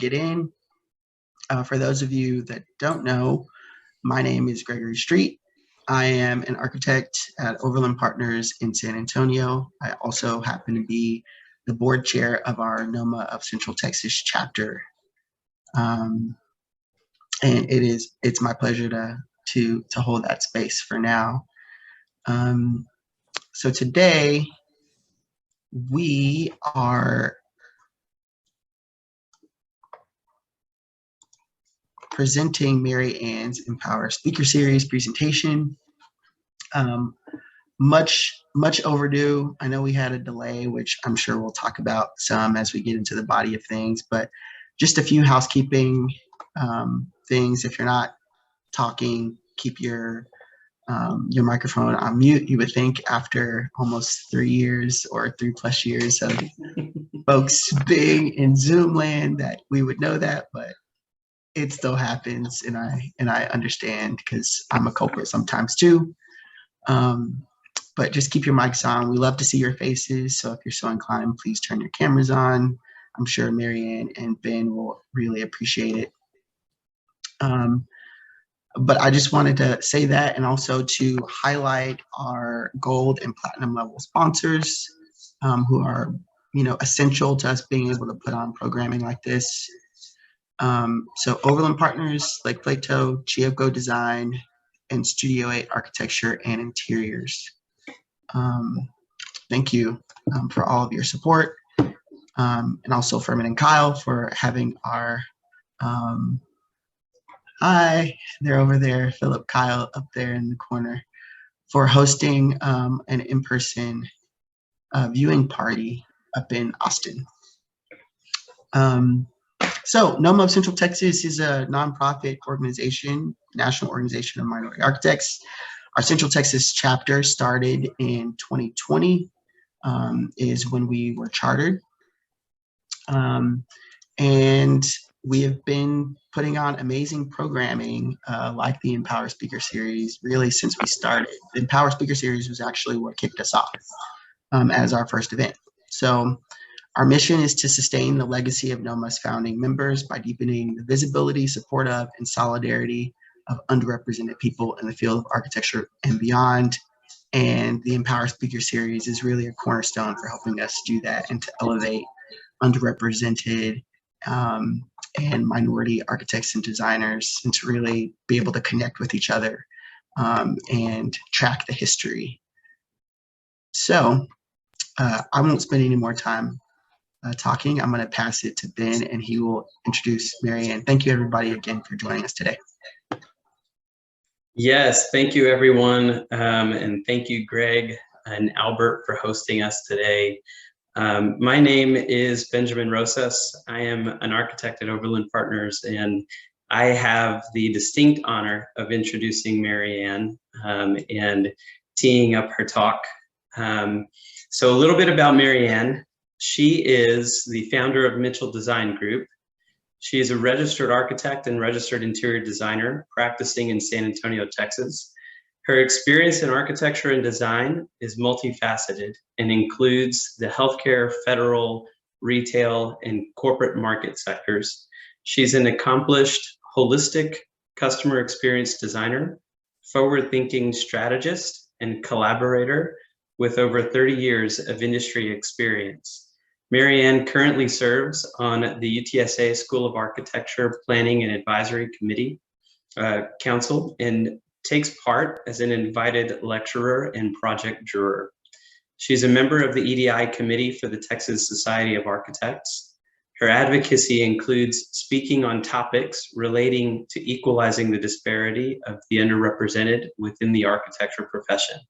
get in. For those of you that don't know, my name is Gregory Street. I am an architect at Overland Partners in San Antonio. I also happen to be the board chair of our NOMA of Central Texas chapter. And it's my pleasure to hold that space for now. So today we are presenting Mary Ann's Empower Speaker Series presentation. Much overdue. I know we had a delay, which I'm sure we'll talk about some as we get into the body of things, but just a few housekeeping things. If you're not talking, keep your microphone on mute. You would think after almost 3 years or 3+ years of folks being in Zoom land that we would know that, but it still happens, and I understand because I'm a culprit sometimes too. But just keep your mics on. We love to see your faces, so if you're so inclined, please turn your cameras on. I'm sure Mary Ann and Ben will really appreciate it. But I just wanted to say that, and also to highlight our gold and platinum level sponsors who are, essential to us being able to put on programming like this. So Overland Partners, Lake Plato, Chioko Design, and Studio 8 Architecture and Interiors. Thank you for all of your support, and also Furman and Kyle for having our hi, they're over there, Philip, Kyle up there in the corner, for hosting an in-person viewing party up in Austin. So NOMA of Central Texas is a nonprofit organization, national organization of minority architects. Our Central Texas chapter started in 2020, is when we were chartered. And we have been putting on amazing programming like the Empower Speaker Series really since we started. The Empower Speaker Series was actually what kicked us off as our first event. So our mission is to sustain the legacy of NOMA's founding members by deepening the visibility, support of, and solidarity of underrepresented people in the field of architecture and beyond. And the Empower Speaker Series is really a cornerstone for helping us do that and to elevate underrepresented and minority architects and designers, and to really be able to connect with each other and track the history. So I won't spend any more time talking. I'm going to pass it to Ben, and he will introduce Mary Ann. Thank you, everybody, again for joining us today. Yes, thank you, everyone, and thank you, Greg and Albert, for hosting us today. My name is Benjamin Rosas. I am an architect at Overland Partners, and I have the distinct honor of introducing Mary Ann and teeing up her talk. So a little bit about Mary Ann. She is the founder of Mitchell Design Group. She is a registered architect and registered interior designer practicing in San Antonio, Texas. Her experience in architecture and design is multifaceted and includes the healthcare, federal, retail, and corporate market sectors. She's an accomplished, holistic customer experience designer, forward-thinking strategist, and collaborator with over 30 years of industry experience. Mary Ann currently serves on the UTSA School of Architecture Planning and Advisory Committee Council and takes part as an invited lecturer and project juror. She's a member of the EDI Committee for the Texas Society of Architects. Her advocacy includes speaking on topics relating to equalizing the disparity of the underrepresented within the architecture profession.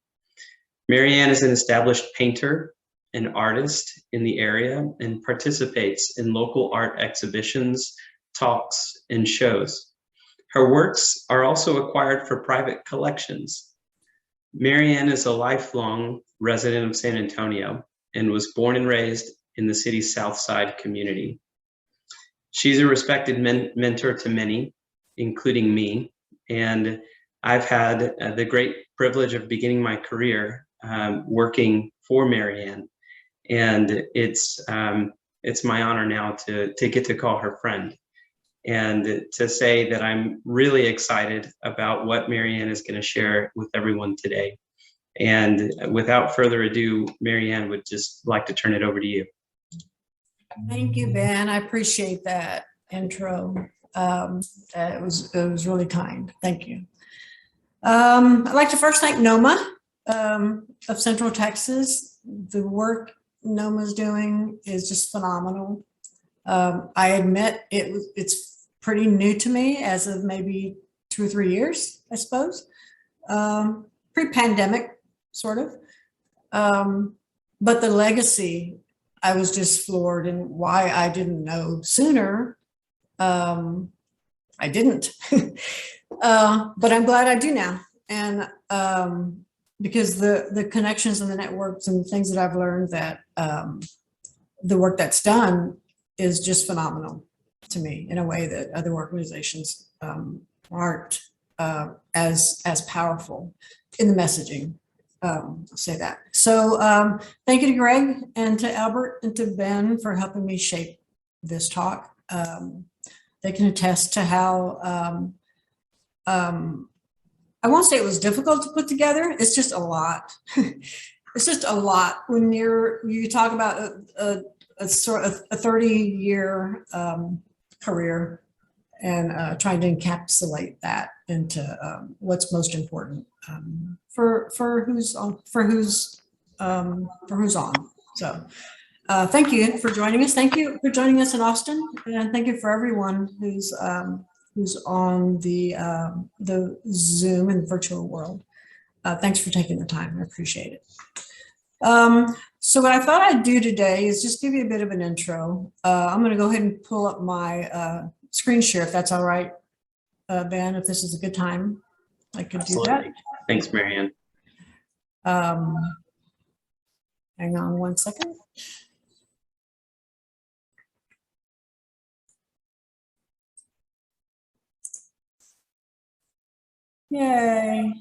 Mary Ann is an established painter and artist in the area and participates in local art exhibitions, talks, and shows. Her works are also acquired for private collections. Mary Ann is a lifelong resident of San Antonio and was born and raised in the city's South Side community. She's a respected mentor to many, including me, and I've had the great privilege of beginning my career working for Mary Ann. And it's it's my honor now to get to call her friend, and to say that I'm really excited about what Marianne is going to share with everyone today. And without further ado, Marianne would just like to turn it over to you. Thank you, Ben. I appreciate that intro. It was really kind. Thank you. I'd like to first thank NOMA of Central Texas. The work NOMA is doing is just phenomenal. I admit it's pretty new to me as of maybe 2 or 3 years, I suppose. Pre-pandemic, sort of. But the legacy, I was just floored, and why I didn't know sooner. I didn't, but I'm glad I do now. And because the connections and the networks and the things that I've learned, that the work that's done is just phenomenal to me in a way that other organizations aren't as powerful in the messaging. I'll say that. So thank you to Greg and to Albert and to Ben for helping me shape this talk. They can attest to how, I won't say it was difficult to put together. It's just a lot. It's just a lot when you talk about a sort of a 30-year career, and trying to encapsulate that into what's most important for who's on. So thank you for joining us. Thank you for joining us in Austin, and thank you for everyone who's on the Zoom and virtual world. Thanks for taking the time. I appreciate it. So what I thought I'd do today is just give you a bit of an intro. I'm going to go ahead and pull up my screen share, if that's all right, Ben, if this is a good time, I could do that. Thanks, Marianne. Hang on one second. Yay.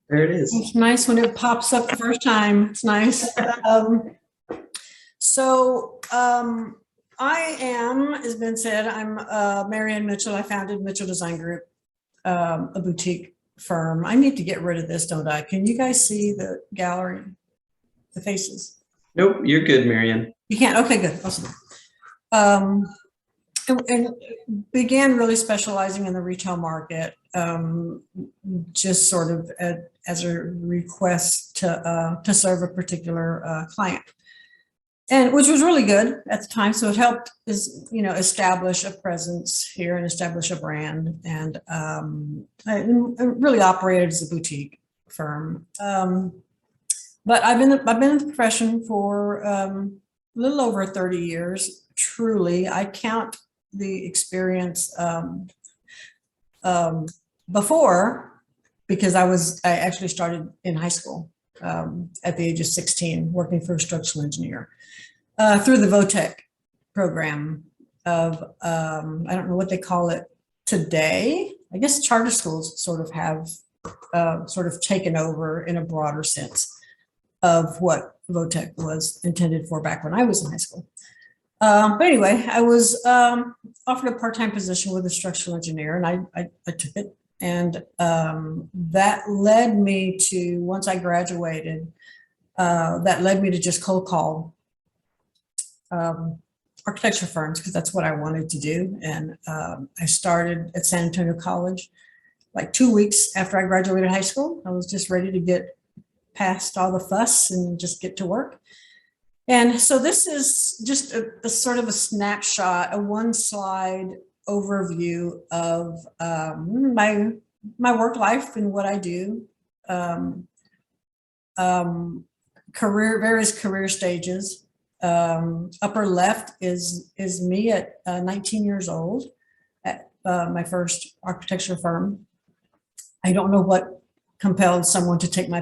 There it is. It's nice when it pops up the first time. It's nice. I am, as Ben said, I'm Marianne Mitchell. I founded Mitchell Design Group, a boutique firm. I need to get rid of this, don't I? Can you guys see the gallery, the faces? Nope, you're good, Marianne. You can't? Okay, good. Awesome. And began really specializing in the retail market, just sort of as a request to serve a particular client, and which was really good at the time. So it helped establish a presence here and establish a brand, and I really operated as a boutique firm. But I've been in the profession for a little over 30 years. Truly, I count the experience before, because I actually started in high school at the age of 16, working for a structural engineer through the VOTEC program of, I don't know what they call it today. I guess charter schools sort of have taken over in a broader sense of what VOTEC was intended for back when I was in high school. But anyway, I was offered a part-time position with a structural engineer, and I took it. And that led me to, once I graduated, that led me to just cold call architecture firms, because that's what I wanted to do. And I started at San Antonio College like 2 weeks after I graduated high school. I was just ready to get past all the fuss and just get to work. And so this is just a sort of a snapshot, a one-slide overview of my work life and what I do. Various career stages. Upper left is me at 19 years old at my first architecture firm. I don't know what compelled someone to take my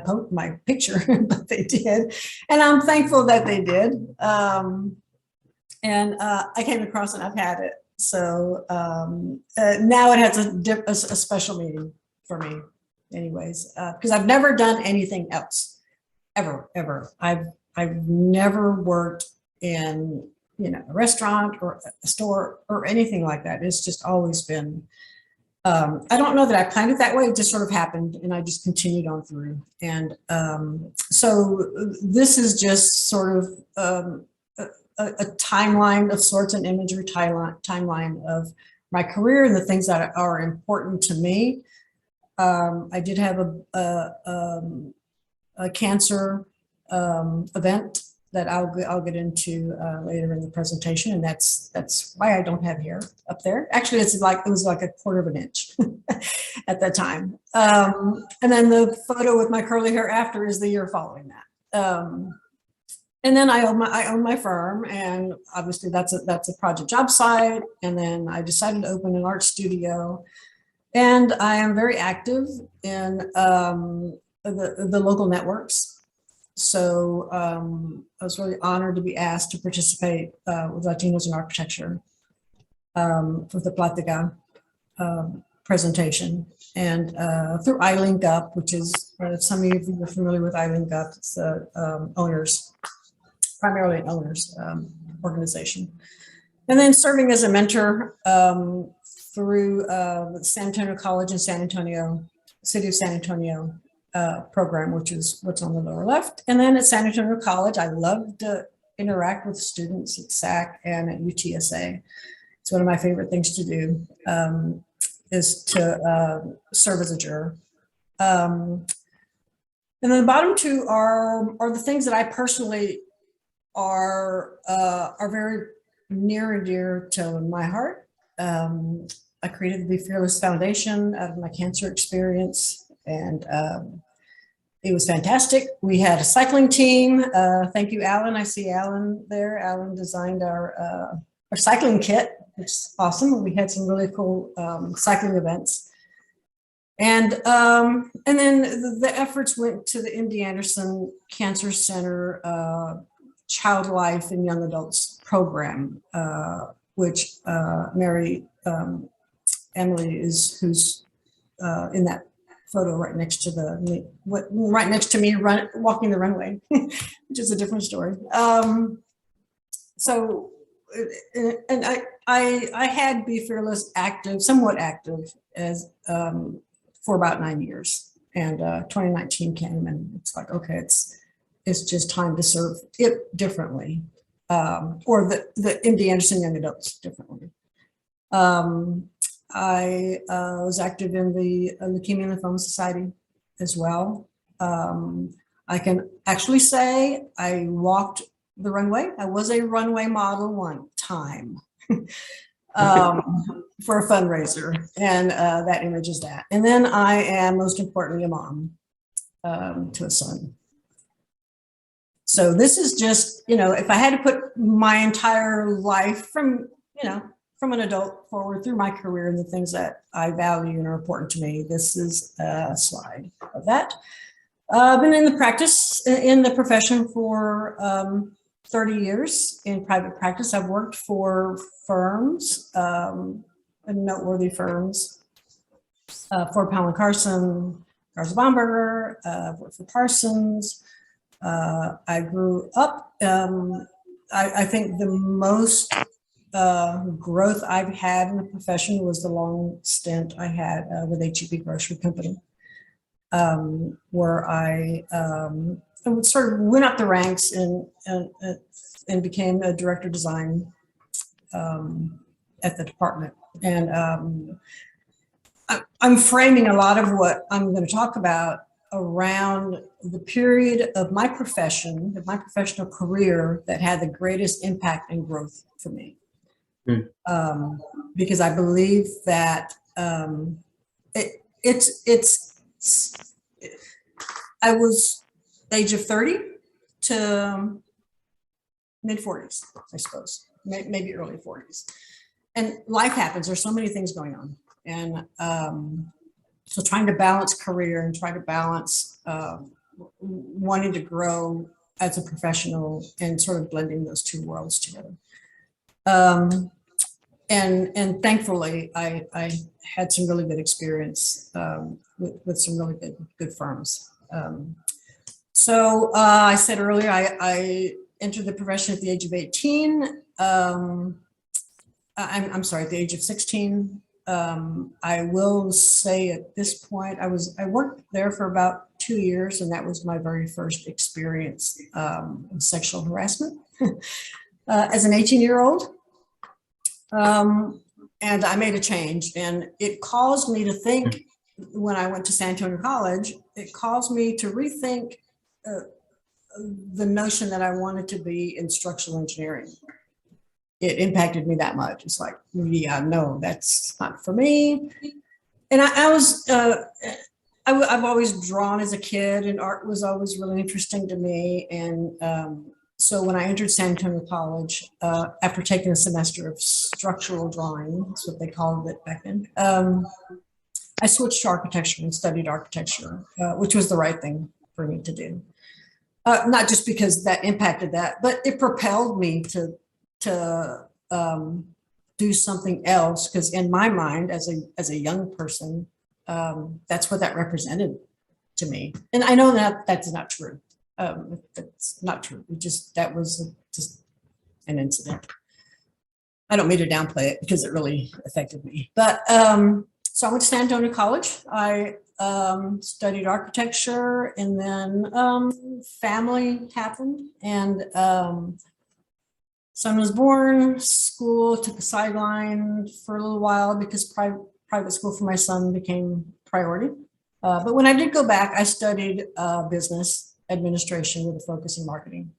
picture, but they did, and I'm thankful that they did. And I came across it, and I've had it. So now it has a special meaning for me, anyways, because I've never done anything else, ever. I've never worked in, a restaurant or a store or anything like that. It's just always been, I don't know that I planned it that way. It just sort of happened, and I just continued on through. And so this is just sort of a timeline of sorts, an imagery timeline of my career and the things that are important to me. I did have a cancer event that I'll get into later in the presentation, and that's why I don't have hair up there. Actually, it was like a quarter of an inch at that time. And then the photo with my curly hair after is the year following that. And then I own my firm, and obviously that's a project job site. And then I decided to open an art studio, and I am very active in the local networks. So I was really honored to be asked to participate with Latinos in Architecture for the Plática presentation, and through iLink Up, which is, some of you are familiar with iLink Up. It's the primarily an owners organization. And then serving as a mentor through the San Antonio College in San Antonio, City of San Antonio program, which is what's on the lower left. And then at San Antonio College, I love to interact with students at SAC and at UTSA. It's one of my favorite things to do, is to serve as a juror. And then the bottom two are the things that I personally are very near and dear to my heart. I created the Be Fearless Foundation out of my cancer experience, and it was fantastic. We had a cycling team. Thank you, Alan. I see Alan there. Alan designed our cycling kit, which is awesome. We had some really cool cycling events. And then the efforts went to the MD Anderson Cancer Center Child Life and Young Adults program, which Mary Emily who's in that photo right next to me walking the runway, which is a different story. So, and I had Be Fearless somewhat active as for about 9 years, and 2019 came, and it's like, okay, it's just time to serve it differently, or the MD Anderson Young Adults differently. I was active in the Leukemia and Lymphoma Society as well. I can actually say I walked the runway. I was a runway model one time for a fundraiser, and that image is that. And then I am, most importantly, a mom to a son. So this is just, if I had to put my entire life from an adult forward through my career and the things that I value and are important to me, this is a slide of that. I've been in the profession for 30 years in private practice. I've worked for firms, noteworthy firms, for Powell & Carson, Garza Bomberger, I've worked for Parsons. I grew up, I think the most growth I've had in the profession was the long stint I had with HEB Grocery Company, where I sort of went up the ranks and became a director of design at the department. And I'm framing a lot of what I'm going to talk about around the period of my profession, of my professional career, that had the greatest impact and growth for me. Because I believe that I was age of 30 to mid 40s, I suppose, maybe early 40s. And life happens. There's so many things going on. And so trying to balance career and trying to balance wanting to grow as a professional and sort of blending those two worlds together. And thankfully, I had some really good experience with some really good firms. So I said earlier, I entered the profession at the age of 18. I'm sorry, at the age of 16. I will say at this point, I worked there for about 2 years, and that was my very first experience of sexual harassment as an 18-year-old. And I made a change, and it caused me to think, when I went to San Antonio College, it caused me to rethink the notion that I wanted to be in structural engineering. It impacted me that much. It's like, yeah, no, that's not for me. And I've always drawn as a kid, and art was always really interesting to me. And so when I entered San Antonio College, after taking a semester of structural drawing, that's what they called it back then, I switched to architecture and studied architecture, which was the right thing for me to do. Not just because that impacted that, but it propelled me to do something else, because in my mind, as a young person, that's what that represented to me. And I know that that's not true. That's not true. That was just an incident. I don't mean to downplay it because it really affected me. But so I went to San Antonio College. I studied architecture, and then family happened, and son was born. School took a sideline for a little while because private school for my son became priority. But when I did go back, I studied business administration with a focus in marketing,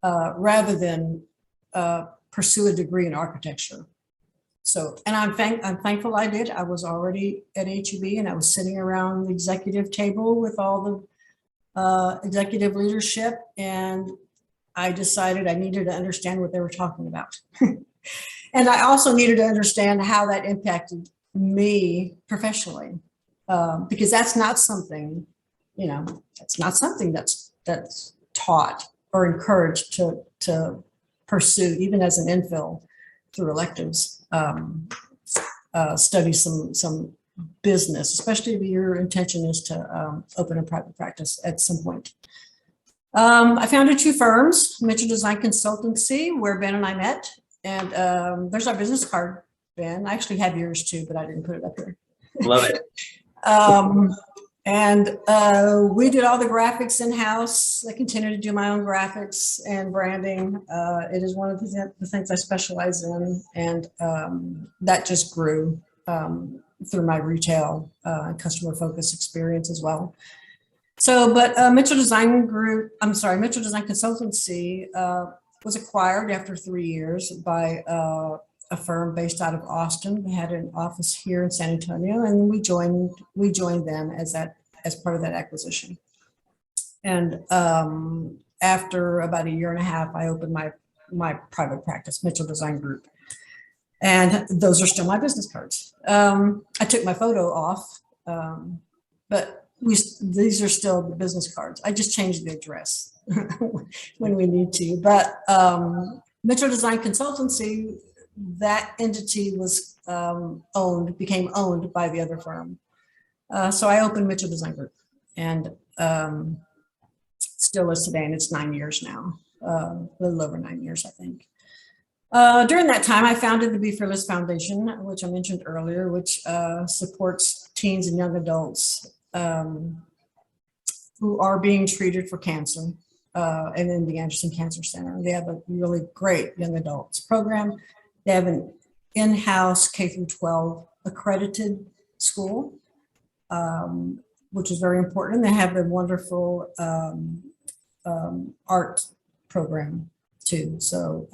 rather than pursue a degree in architecture. So, and I'm thankful I did. I was already at HEB, and I was sitting around the executive table with all the executive leadership, and I decided I needed to understand what they were talking about. And I also needed to understand how that impacted me professionally, because that's not something, that's not something that's taught or encouraged to pursue, even as an infill through electives. Study some business, especially if your intention is to open a private practice at some point. I founded 2 firms, Mitchell Design Consultancy, where Ben and I met, and there's our business card, Ben. I actually have yours too, but I didn't put it up here. Love it. And we did all the graphics in-house. I continue to do my own graphics and branding. It is one of the things I specialize in, and that just grew through my retail and customer focused experience as well. So, but Mitchell Design Consultancy was acquired after 3 years by a firm based out of Austin. We had an office here in San Antonio, and we joined them as part of that acquisition. And after about 1.5 years, I opened my private practice, Mitchell Design Group, and those are still my business cards. I took my photo off, but these are still the business cards. I just changed the address when we need to. But Mitchell Design Consultancy, that entity was became owned by the other firm. So I opened Mitchell Design Group, and still is today, and it's 9 years now, a little over 9 years, I think. During that time, I founded the Be Fearless Foundation, which I mentioned earlier, which supports teens and young adults who are being treated for cancer, and in the Anderson Cancer Center. They have a really great young adults program. They have an in-house K-12 accredited school, which is very important. They have a wonderful art program too. So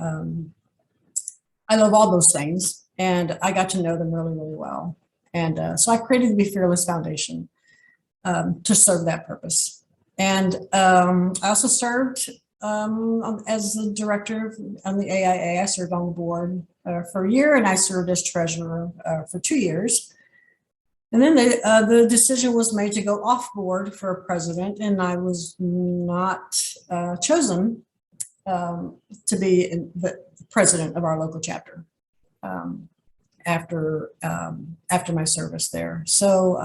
I love all those things, and I got to know them really, really well. And so I created the Be Fearless Foundation to serve that purpose. And I also served as the director on the AIA. I served on the board for 1 year, and I served as treasurer for 2 years. And then the decision was made to go off board for a president, and I was not chosen to be the president of our local chapter after my service there. So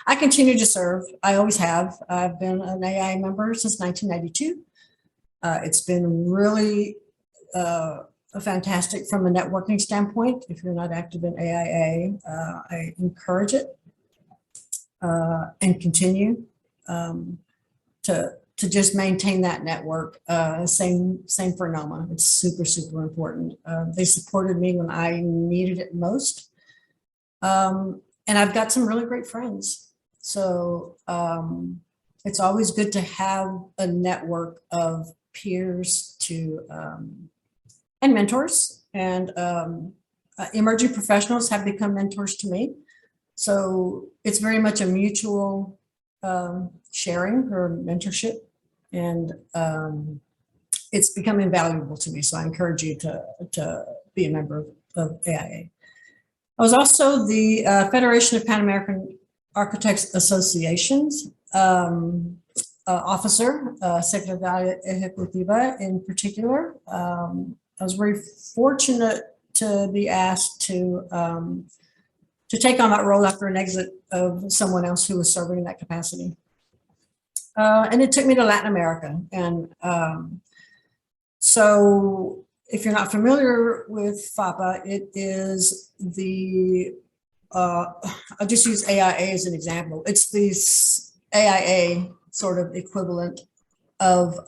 I continue to serve. I always have. I've been an AIA member since 1992. It's been really fantastic from a networking standpoint. If you're not active in AIA, I encourage it and continue to just maintain that network. Same for NOMA. It's super, super important. They supported me when I needed it most. And I've got some really great friends. So it's always good to have a network of peers to and mentors, and emerging professionals have become mentors to me. So it's very much a mutual sharing or mentorship, and it's become invaluable to me. So I encourage you to be a member of AIA. I was also the Federation of Pan American Architects Associations officer, Secretaria Ejecutiva in particular. I was very fortunate to be asked to take on that role after an exit of someone else who was serving in that capacity. And it took me to Latin America. And so if you're not familiar with FAPA, it is the, I'll just use AIA as an example. It's the AIA sort of equivalent of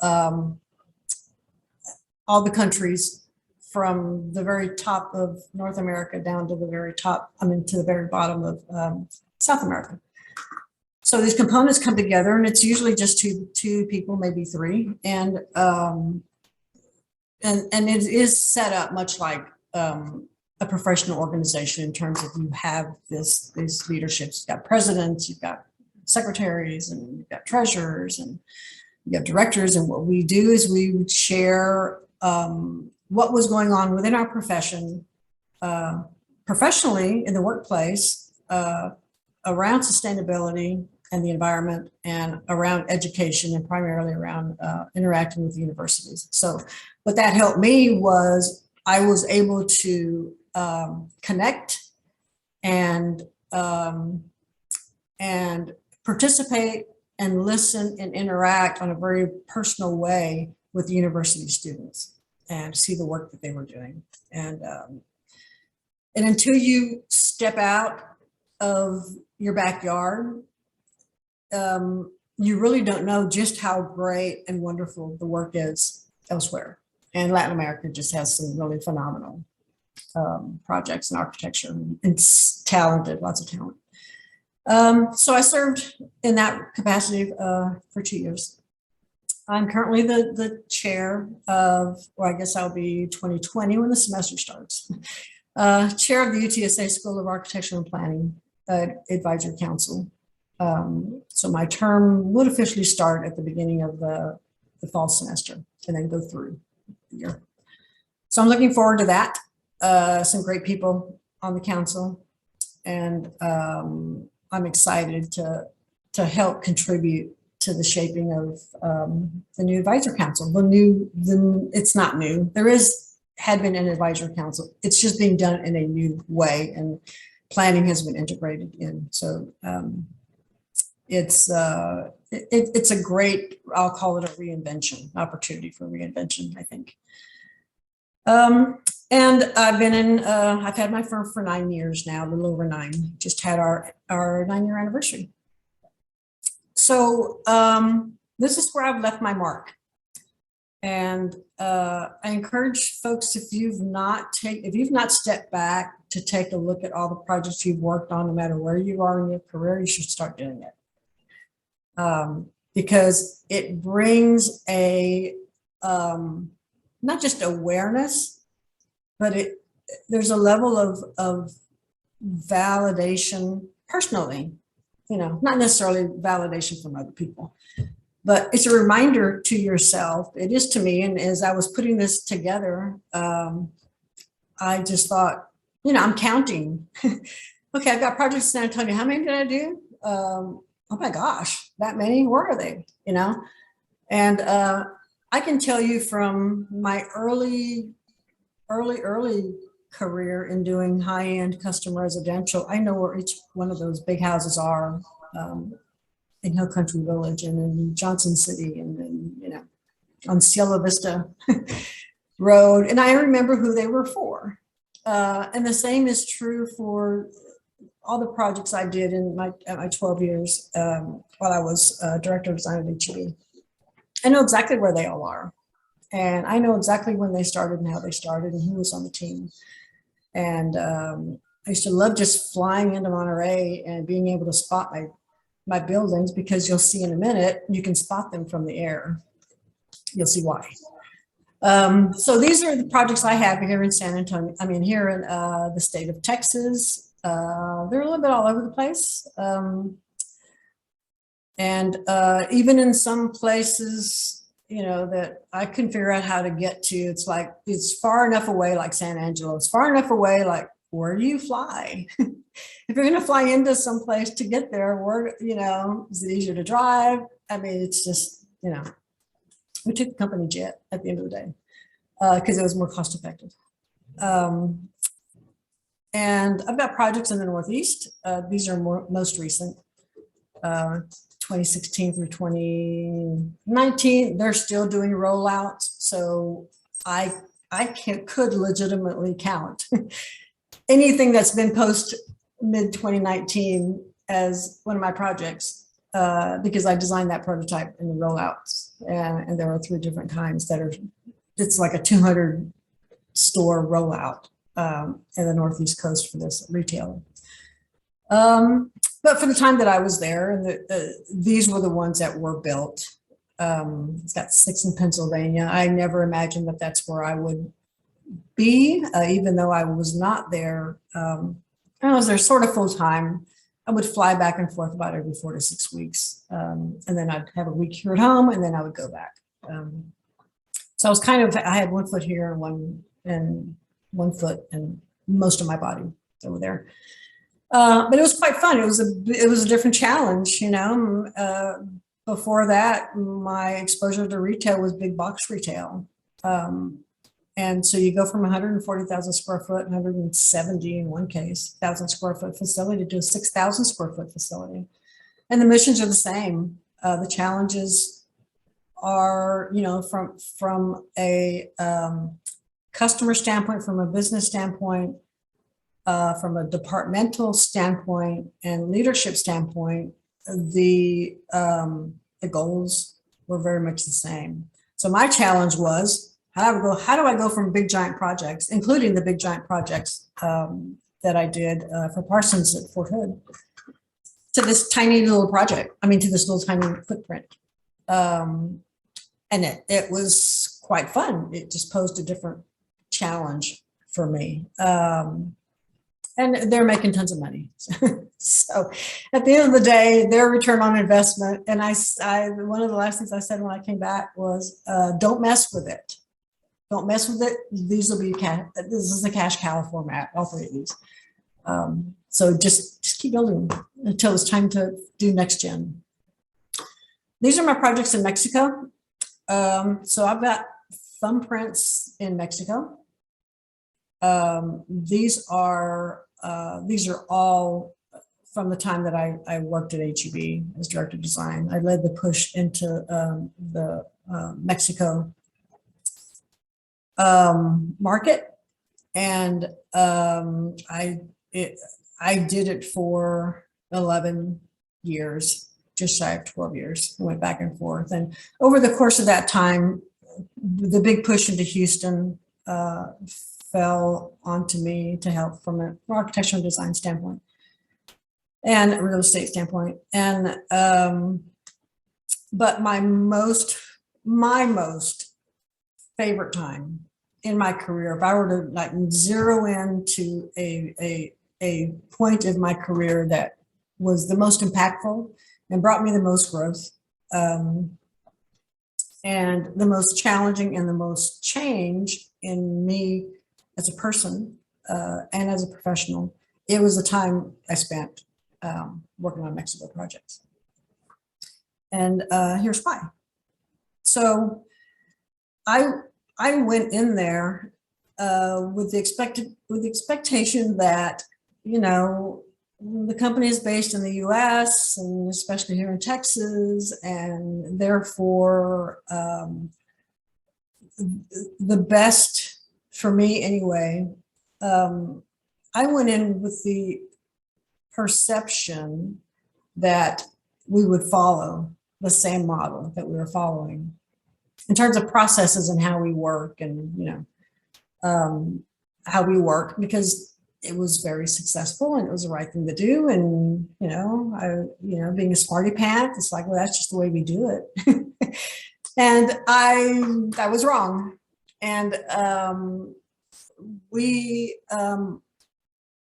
all the countries from the very top of North America down to the very top, to the very bottom of South America. So these components come together, and it's usually just two people, maybe three, and it is set up much like a professional organization in terms of you have these leaderships. You've got presidents, you've got secretaries, and you've got treasurers, and you have directors. And what we do is we would share what was going on within our profession, professionally in the workplace, around sustainability and the environment, and around education, and primarily around interacting with universities. So what that helped me was I was able to connect and participate and listen and interact on a very personal way with the university students and see the work that they were doing. And until you step out of your backyard, you really don't know just how great and wonderful the work is elsewhere. And Latin America just has some really phenomenal projects in architecture, and it's talented, lots of talent. So I served in that capacity for 2 years. I'm currently the chair of, or I guess I'll be 2020 when the semester starts, chair of the UTSA School of Architecture and Planning Advisory Council. So my term would officially start at the beginning of the fall semester and then go through the year. So I'm looking forward to that. Some great people on the council, and I'm excited to help contribute to the shaping of the new advisory council. It's not new. Had been an advisory council. It's just being done in a new way, and planning has been integrated in. So it's a great, I'll call it a reinvention, opportunity for reinvention, I think. And I've had my firm for 9 years now, a little over 9. Just had our 9-year anniversary. So this is where I've left my mark. And I encourage folks, if you've not stepped back to take a look at all the projects you've worked on, no matter where you are in your career, you should start doing it. Because it brings a not just awareness, but there's a level of validation personally, not necessarily validation from other people, but it's a reminder to yourself. It is to me. And as I was putting this together, I just thought, I'm counting. Okay, I've got projects in San Antonio. How many did I do? Oh my gosh, that many? Where are they? And I can tell you from my early career in doing high-end custom residential, I know where each one of those big houses are in Hill Country Village and in Johnson City, and then on Cielo Vista Road, and I remember who they were for. And the same is true for all the projects I did in my 12 years while I was director of design at HEB. I know exactly where they all are. And I know exactly when they started and how they started and who was on the team. And I used to love just flying into Monterey and being able to spot my buildings, because you'll see in a minute, you can spot them from the air. You'll see why. So these are the projects I have here in San Antonio. I mean, here in the state of Texas. They're a little bit all over the place. And even in some places, you know, that I couldn't figure out how to get to. It's like, it's far enough away, like San Angelo. It's far enough away, like, where do you fly? If you're going to fly into some place to get there, where, you know, is it easier to drive? I mean, it's just, you know, we took the company jet at the end of the day because it was more cost effective. And I've got projects in the Northeast. These are most recent. 2016 through 2019, they're still doing rollouts. So I could legitimately count anything that's been post mid 2019 as one of my projects, because I designed that prototype in the rollouts, and there are 3 different kinds that are, it's like a 200 store rollout in the Northeast coast for this retailer. But for the time that I was there, and these were the ones that were built. It's got 6 in Pennsylvania. I never imagined that that's where I would be, even though I was not there. I was there sort of full time. I would fly back and forth about every 4 to 6 weeks. And then I'd have a week here at home, and then I would go back. So I was kind of, I had 1 foot here and 1 foot and most of my body over there. But it was quite fun. It was a different challenge, you know. Before that, my exposure to retail was big box retail. And so you go from 140,000 square foot, 170 in one case, 1,000 square foot facility to a 6,000 square foot facility. And the missions are the same. The challenges are, you know, from a customer standpoint, from a business standpoint, from a departmental standpoint and leadership standpoint, the goals were very much the same. So my challenge was, how do I go from big giant projects, including the big giant projects that I did for Parsons at Fort Hood, to this tiny little project? I mean, to this little tiny footprint. And it was quite fun. It just posed a different challenge for me. And they're making tons of money. So at the end of the day, their return on investment, and I one of the last things I said when I came back was, don't mess with it. Don't mess with it. These will be this is the cash cow format, all 3 of these. So just keep building until it's time to do next gen. These are my projects in Mexico. So I've got thumbprints in Mexico. These are all from the time that I worked at HEB as director of design. I led the push into the Mexico market, and I did it for 11 years, just shy of 12 years. I went back and forth, and over the course of that time, the big push into Houston fell onto me to help from an architectural design standpoint and a real estate standpoint. And but my most favorite time in my career, if I were to like zero in to a point of my career that was the most impactful and brought me the most growth, and the most challenging and the most change in me as a person and as a professional, it was the time I spent working on Mexico projects. And here's why. So I went in there with the expectation that, you know, the company is based in the US and especially here in Texas, and therefore the best for me anyway, I went in with the perception that we would follow the same model that we were following in terms of processes and how we work and, how we work, because it was very successful and it was the right thing to do. And, being a smarty pants, it's like, well, that's just the way we do it. And I was wrong. And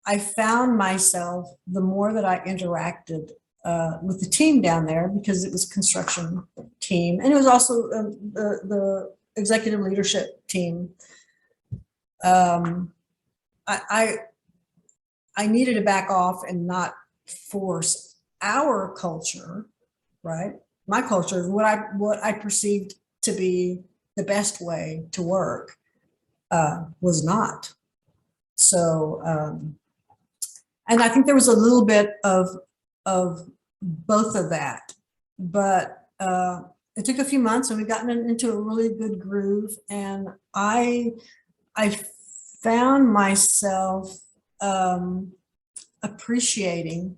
I found myself, the more that I interacted with the team down there, because it was a construction team, and it was also the executive leadership team. I needed to back off and not force our culture, right? My culture, what I perceived to be the best way to work, was not. So, and I think there was a little bit of both of that, but it took a few months and we've gotten into a really good groove. And I found myself appreciating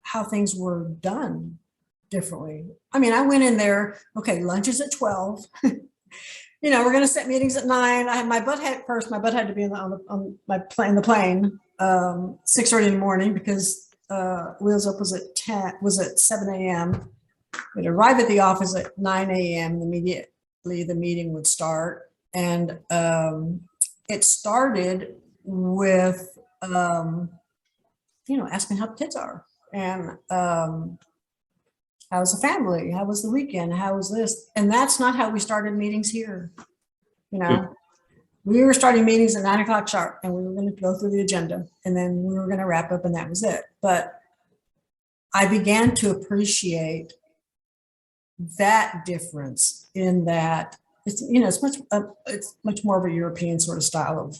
how things were done differently. I mean, I went in there, okay, lunch is at 12. We're going to set meetings at 9. I had my butt had to be on the plane 6:30 in the morning, because Wheels Up was at 7 a.m. We'd arrive at the office at 9 a.m. Immediately the meeting would start. And it started with, asking how the kids are. And how was the family? How was the weekend? How was this? And that's not how we started meetings here. We were starting meetings at 9 o'clock sharp, and we were going to go through the agenda, and then we were going to wrap up, and that was it. But I began to appreciate that difference, in that it's much more of a European sort of style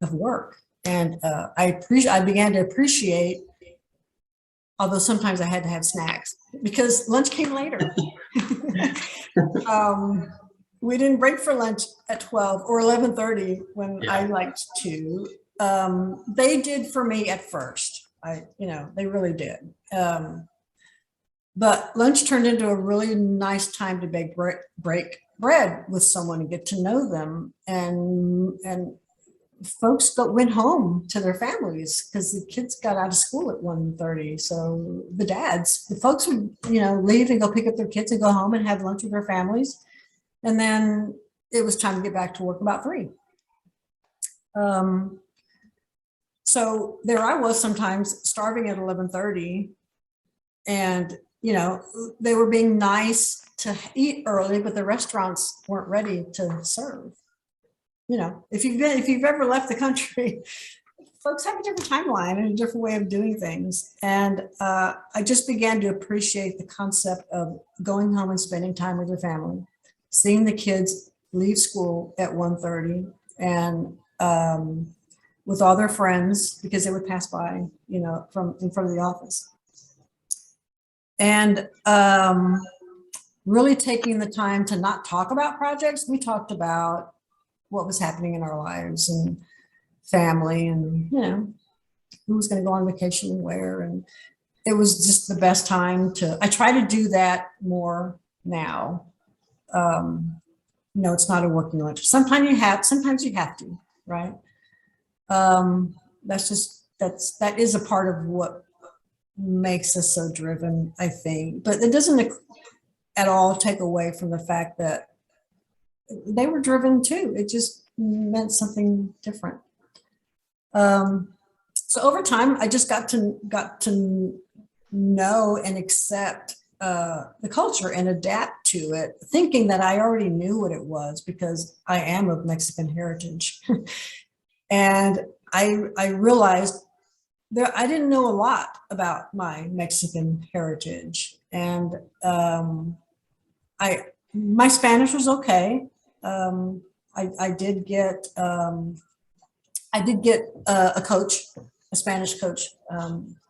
of work. And I began to appreciate, although sometimes I had to have snacks because lunch came later. We didn't break for lunch at 12 or 11:30 when I liked to. They did for me at first. They really did. But lunch turned into a really nice time to break bread with someone and get to know them. And folks went home to their families because the kids got out of school at 1:30. So the folks would, leave and go pick up their kids and go home and have lunch with their families. And then it was time to get back to work about 3. So there I was, sometimes starving at 11:30, and they were being nice to eat early, but the restaurants weren't ready to serve. If you've ever left the country, folks have a different timeline and a different way of doing things. And I just began to appreciate the concept of going home and spending time with your family, seeing the kids leave school at 1:30, and with all their friends, because they would pass by, from in front of the office. And really taking the time to not talk about projects. We talked about what was happening in our lives and family, and who was going to go on vacation and where. And it was just the best time I try to do that more now. It's not a working lunch. Sometimes you have to, right? That is a part of what makes us so driven, I think. But it doesn't at all take away from the fact that they were driven too. It just meant something different. So over time, I just got to know and accept the culture and adapt to it, thinking that I already knew what it was because I am of Mexican heritage. And I realized that I didn't know a lot about my Mexican heritage. And my Spanish was okay. I did get a coach, a Spanish coach,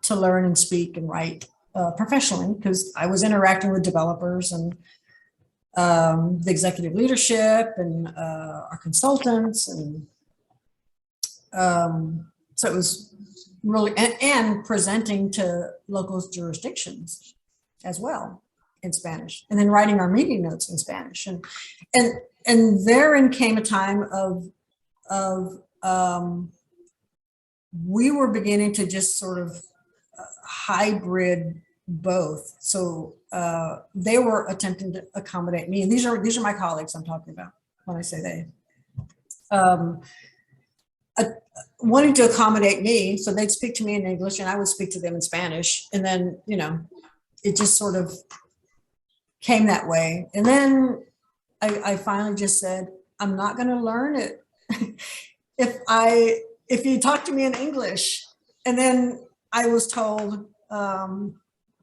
to learn and speak and write professionally, because I was interacting with developers, and the executive leadership and our consultants. And so it was really, and presenting to local jurisdictions as well in Spanish, and then writing our meeting notes in Spanish. And therein came a time of we were beginning to just sort of hybrid both. So they were attempting to accommodate me, and these are my colleagues I'm talking about when I say they. Wanting to accommodate me, so they'd speak to me in English and I would speak to them in Spanish, and then, you know, it just sort of came that way. And then I finally just said, I'm not going to learn it if you talk to me in English. And then I was told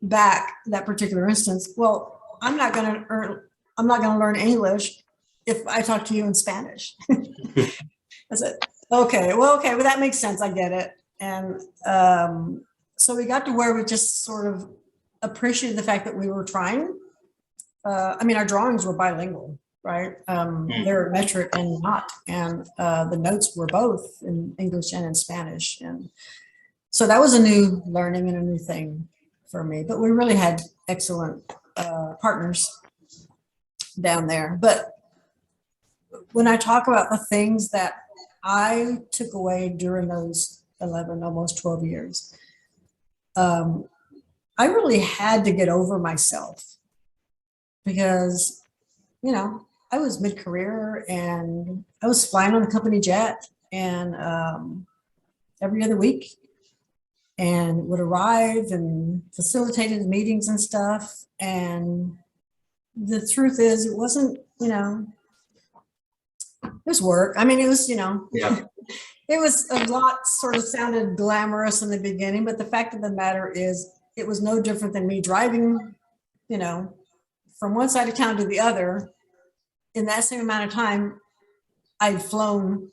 back that particular instance, well, I'm not going to learn English if I talk to you in Spanish. I said, okay, well, that makes sense. I get it. And so we got to where we just sort of appreciated the fact that we were trying. I mean, our drawings were bilingual, right? They're metric and not, and the notes were both in English and in Spanish. And so that was a new learning and a new thing for me, but we really had excellent partners down there. But when I talk about the things that I took away during those 11, almost 12 years, I really had to get over myself because, you know, I was mid-career and I was flying on a company jet and every other week, and would arrive and facilitated meetings and stuff. And the truth is, it wasn't, you know, it was work. I mean, it was, you know, Yeah. it was a lot, sort of sounded glamorous in the beginning, but the fact of the matter is it was no different than me driving, you know, from one side of town to the other. In that same amount of time, I'd flown,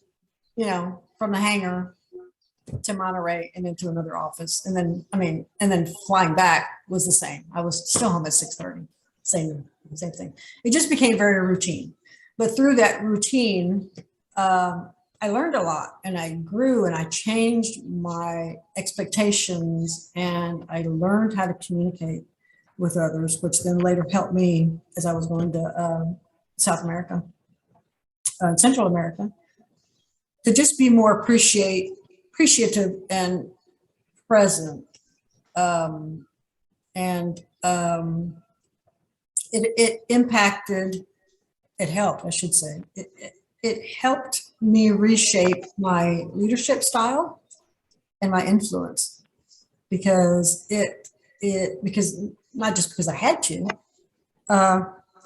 you know, from the hangar to Monterey and into another office. And then, and then flying back was the same. I was still home at 6:30, same thing. It just became very routine. But through that routine, I learned a lot, and I grew, and I changed my expectations, and I learned how to communicate with others, which then later helped me as I was going to South America, Central America, to just be more appreciative and present. It impacted, it helped, I should say. It helped me reshape my leadership style and my influence, because because not just because I had to,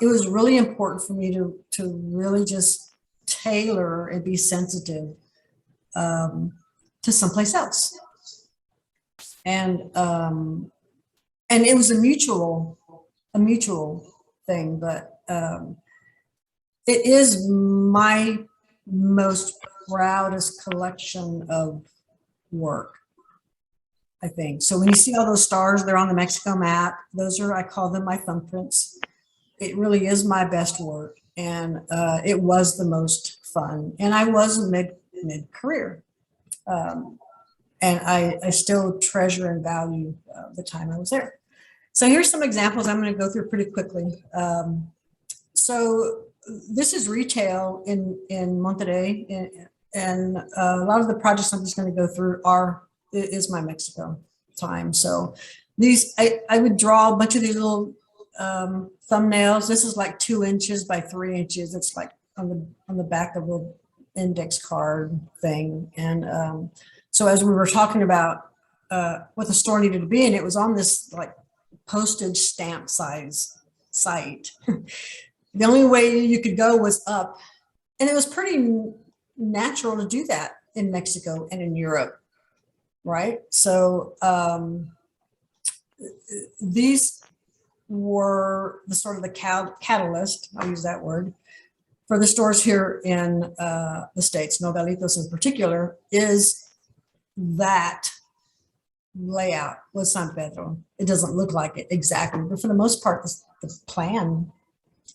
it was really important for me to really just tailor and be sensitive to someplace else. And it was a mutual thing, but it is my most proudest collection of work, I think. So when you see all those stars, they're on the Mexico map. Those are, I call them my thumbprints. It really is my best work. And it was the most fun. And I was mid-career. And I still treasure and value the time I was there. So here's some examples I'm going to go through pretty quickly. So this is retail in Monterrey, and a lot of the projects I'm just going to go through is my Mexico time. So these, I would draw a bunch of these little thumbnails. This is like 2 inches by 3 inches. It's like on the back of an index card thing. And so as we were talking about what the store needed to be in, it was on this like postage stamp size site. The only way you could go was up, and it was pretty natural to do that in Mexico and in Europe, right? So these were the sort of the catalyst, I'll use that word, for the stores here in the States, Nogalitos in particular, is that layout with San Pedro. It doesn't look like it exactly, but for the most part, the plan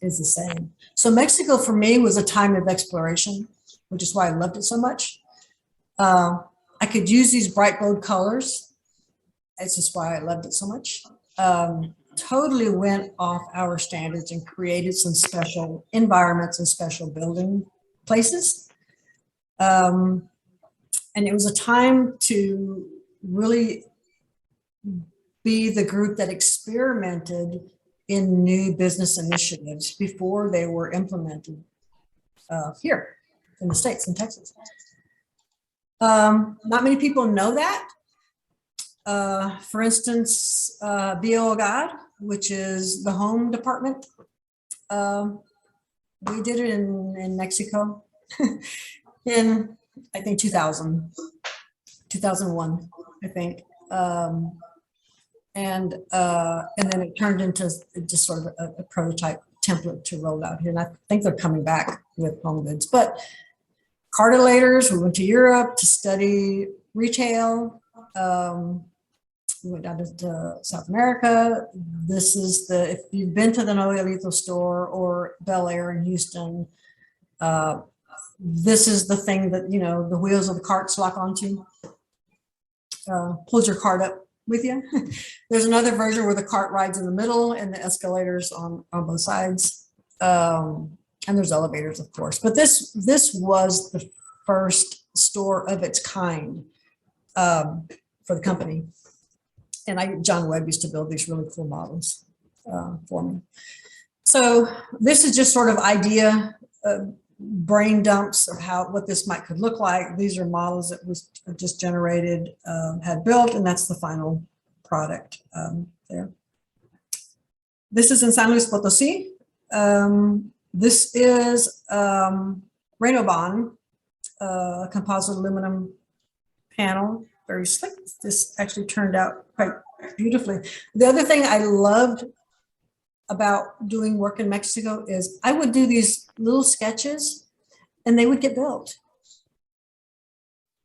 is the same. So Mexico for me was a time of exploration, which is why I loved it so much. I could use these bright bold colors. It's just why I loved it so much. Totally went off our standards and created some special environments and special building places. And it was a time to really be the group that experimented in new business initiatives before they were implemented here in the States, in Texas. Not many people know that. For instance, Bio Hogar, which is the home department, we did it in Mexico in, I think, 2001, I think. And then it turned into just sort of a prototype template to roll out here. And I think they're coming back with home goods. But cartilators, we went to Europe to study retail. We went down to South America. This is if you've been to the Noelito store or Bel Air in Houston, this is the thing that, the wheels of the carts lock onto. Pulls your cart up with you. There's another version where the cart rides in the middle and the escalators on both sides. And there's elevators, of course. But this was the first store of its kind for the company. And John Webb used to build these really cool models for me. So this is just sort of idea brain dumps of what this could look like. These are models that was just generated, had built, and that's the final product there. This is in San Luis Potosí. This is Reynobond, composite aluminum panel, very slick. This actually turned out quite beautifully. The other thing I loved about doing work in Mexico is I would do these little sketches and they would get built.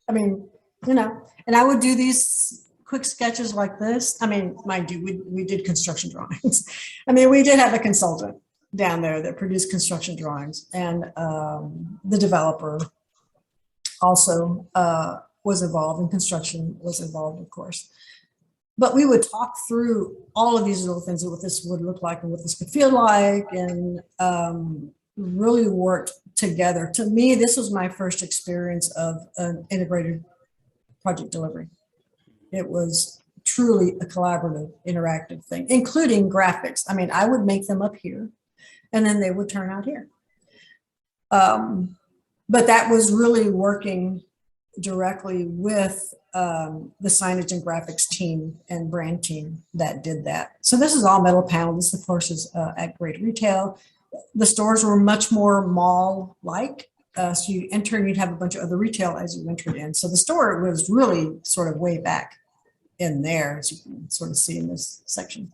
I mean, and I would do these quick sketches like this. I mean, mind you, we did construction drawings. I mean, we did have a consultant down there that produced construction drawings, and the developer also was involved, and construction was involved, of course. But we would talk through all of these little things, what this would look like and what this could feel like, and really worked together. To me, this was my first experience of an integrated project delivery. It was truly a collaborative, interactive thing, including graphics. I mean, I would make them up here, and then they would turn out here. But that was really working directly with the signage and graphics team and brand team that did that. So this is all metal panel. This, of course, is at Great Retail. The stores were much more mall-like. So you enter and you'd have a bunch of other retail as you entered in. So the store was really sort of way back in there, as you can sort of see in this section.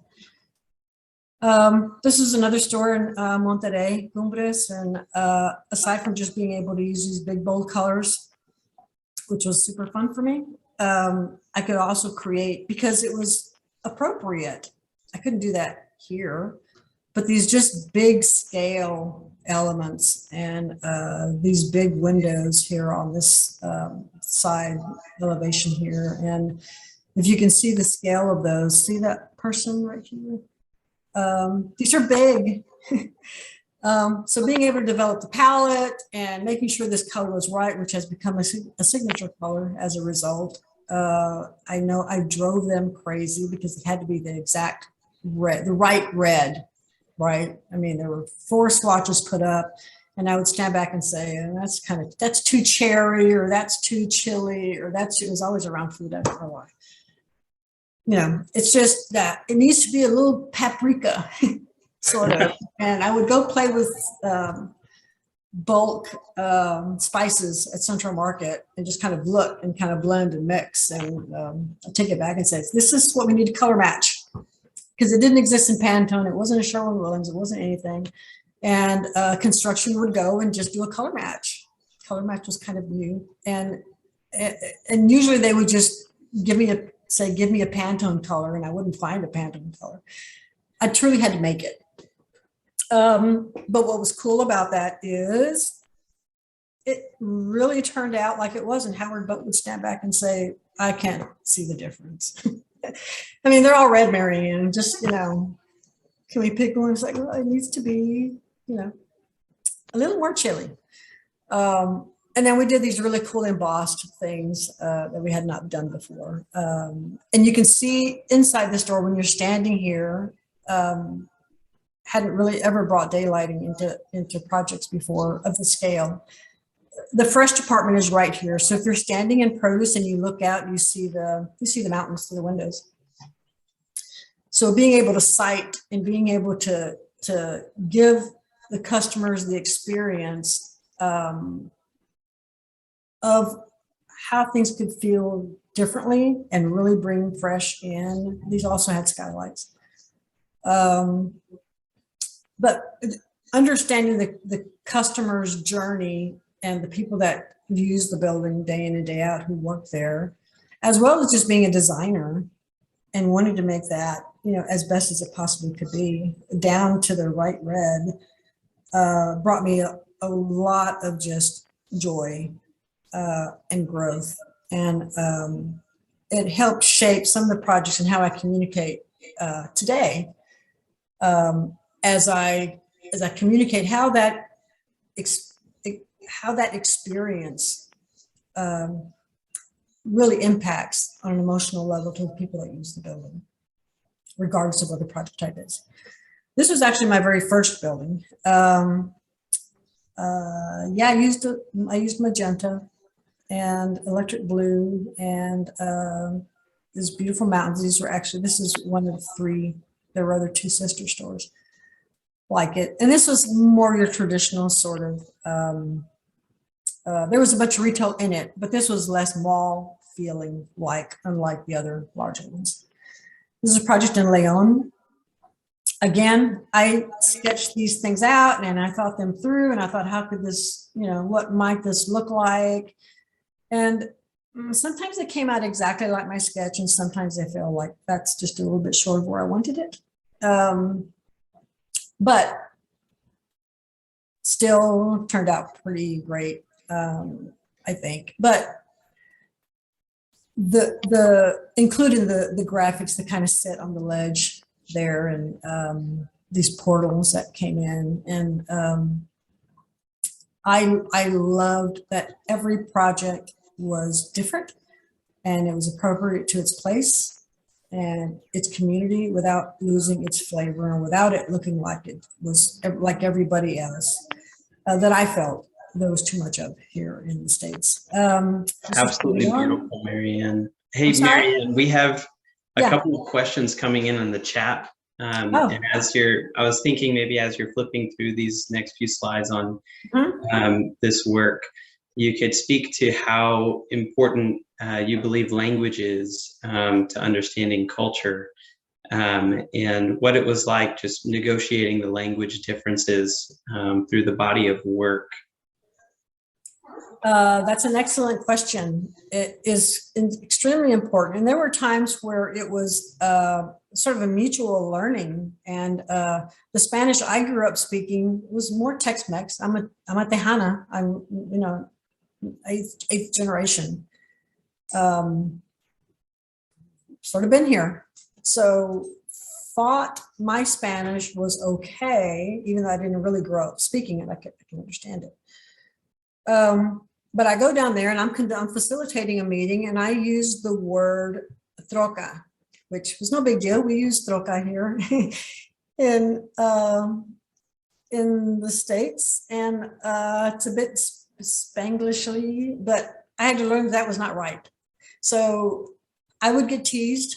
This is another store in Monterrey, Cumbres, and aside from just being able to use these big bold colors, which was super fun for me, I could also create, because it was appropriate. I couldn't do that here, but these just big scale elements and these big windows here on this side elevation here. And if you can see the scale of those, see that person right here? These are big. So being able to develop the palette and making sure this color was right, which has become a signature color as a result. I know I drove them crazy because it had to be the exact red, the right red, right? I mean, there were 4 swatches put up, and I would stand back and say, that's too cherry, or that's too chili, or it was always around food. I don't know why. It's just that it needs to be a little paprika, sort of. And I would go play with bulk spices at Central Market and just kind of look and kind of blend and mix. And I'll take it back and say, this is what we need to color match. Because it didn't exist in Pantone. It wasn't a Sherwin-Williams. It wasn't anything. And construction would go and just do a color match. Color match was kind of new. And usually they would just give me a Pantone color, and I wouldn't find a Pantone color. I truly had to make it. But what was cool about that is it really turned out like it was, and Howard Butt would stand back and say, I can't see the difference. I mean, they're all red, Marianne, just, can we pick one? It's like, well, it needs to be, a little more chilly. And then we did these really cool embossed things that we had not done before. And you can see inside the store when you're standing here, hadn't really ever brought daylighting into projects before of the scale. The fresh department is right here. So if you're standing in produce and you look out, you see the mountains through the windows. So being able to sight and being able to give the customers the experience of how things could feel differently and really bring fresh in. These also had skylights. But understanding the customer's journey and the people that use the building day in and day out who work there, as well as just being a designer and wanting to make that, as best as it possibly could be, down to the right red, brought me a lot of just joy and growth. And it helped shape some of the projects and how I communicate today. As I communicate how that experience really impacts on an emotional level to the people that use the building, regardless of what the project type is. This was actually my very first building. I used magenta and electric blue and these beautiful mountains. This is one of three. There were other two sister stores like it. And this was more your traditional sort of, there was a bunch of retail in it, but this was less mall feeling unlike the other larger ones. This is a project in Leon. Again, I sketched these things out and I thought them through and I thought, how could this, what might this look like? And sometimes it came out exactly like my sketch and sometimes I feel like that's just a little bit short of where I wanted it. But still turned out pretty great, I think. But including the graphics that kind of sit on the ledge there and these portals that came in, and I loved that every project was different and it was appropriate to its place and its community without losing its flavor and without it looking like it was like everybody else that I felt there was too much of here in the States. Absolutely beautiful, Marianne. Hey, Marianne, we have a couple of questions coming in the chat. And I was thinking maybe as you're flipping through these next few slides on this work, you could speak to how important you believe language is to understanding culture, and what it was like just negotiating the language differences through the body of work. That's an excellent question. It is extremely important. And there were times where it was sort of a mutual learning. And the Spanish I grew up speaking was more Tex-Mex. I'm a Tejana. I'm, eighth generation. Sort of been here. So thought my Spanish was okay, even though I didn't really grow up speaking it. I can understand it. But I go down there and I'm facilitating a meeting and I use the word troca, which was no big deal. We use troca here in the States, and it's a bit Spanglishly, but I had to learn that was not right. So I would get teased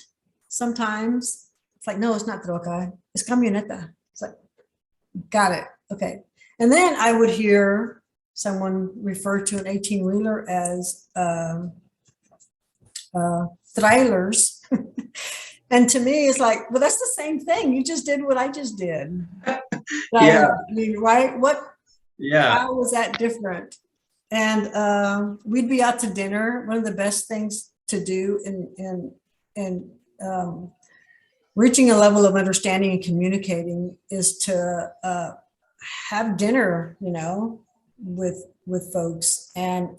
sometimes. It's like, no, it's not troca, it's camioneta. It's like, got it, okay. And then I would hear someone refer to an 18-wheeler as trailers. And to me, it's like, well, that's the same thing. You just did what I just did. Yeah. I mean, right? Yeah. How was that different? And we'd be out to dinner. One of the best things to do in reaching a level of understanding and communicating is to have dinner, with folks. And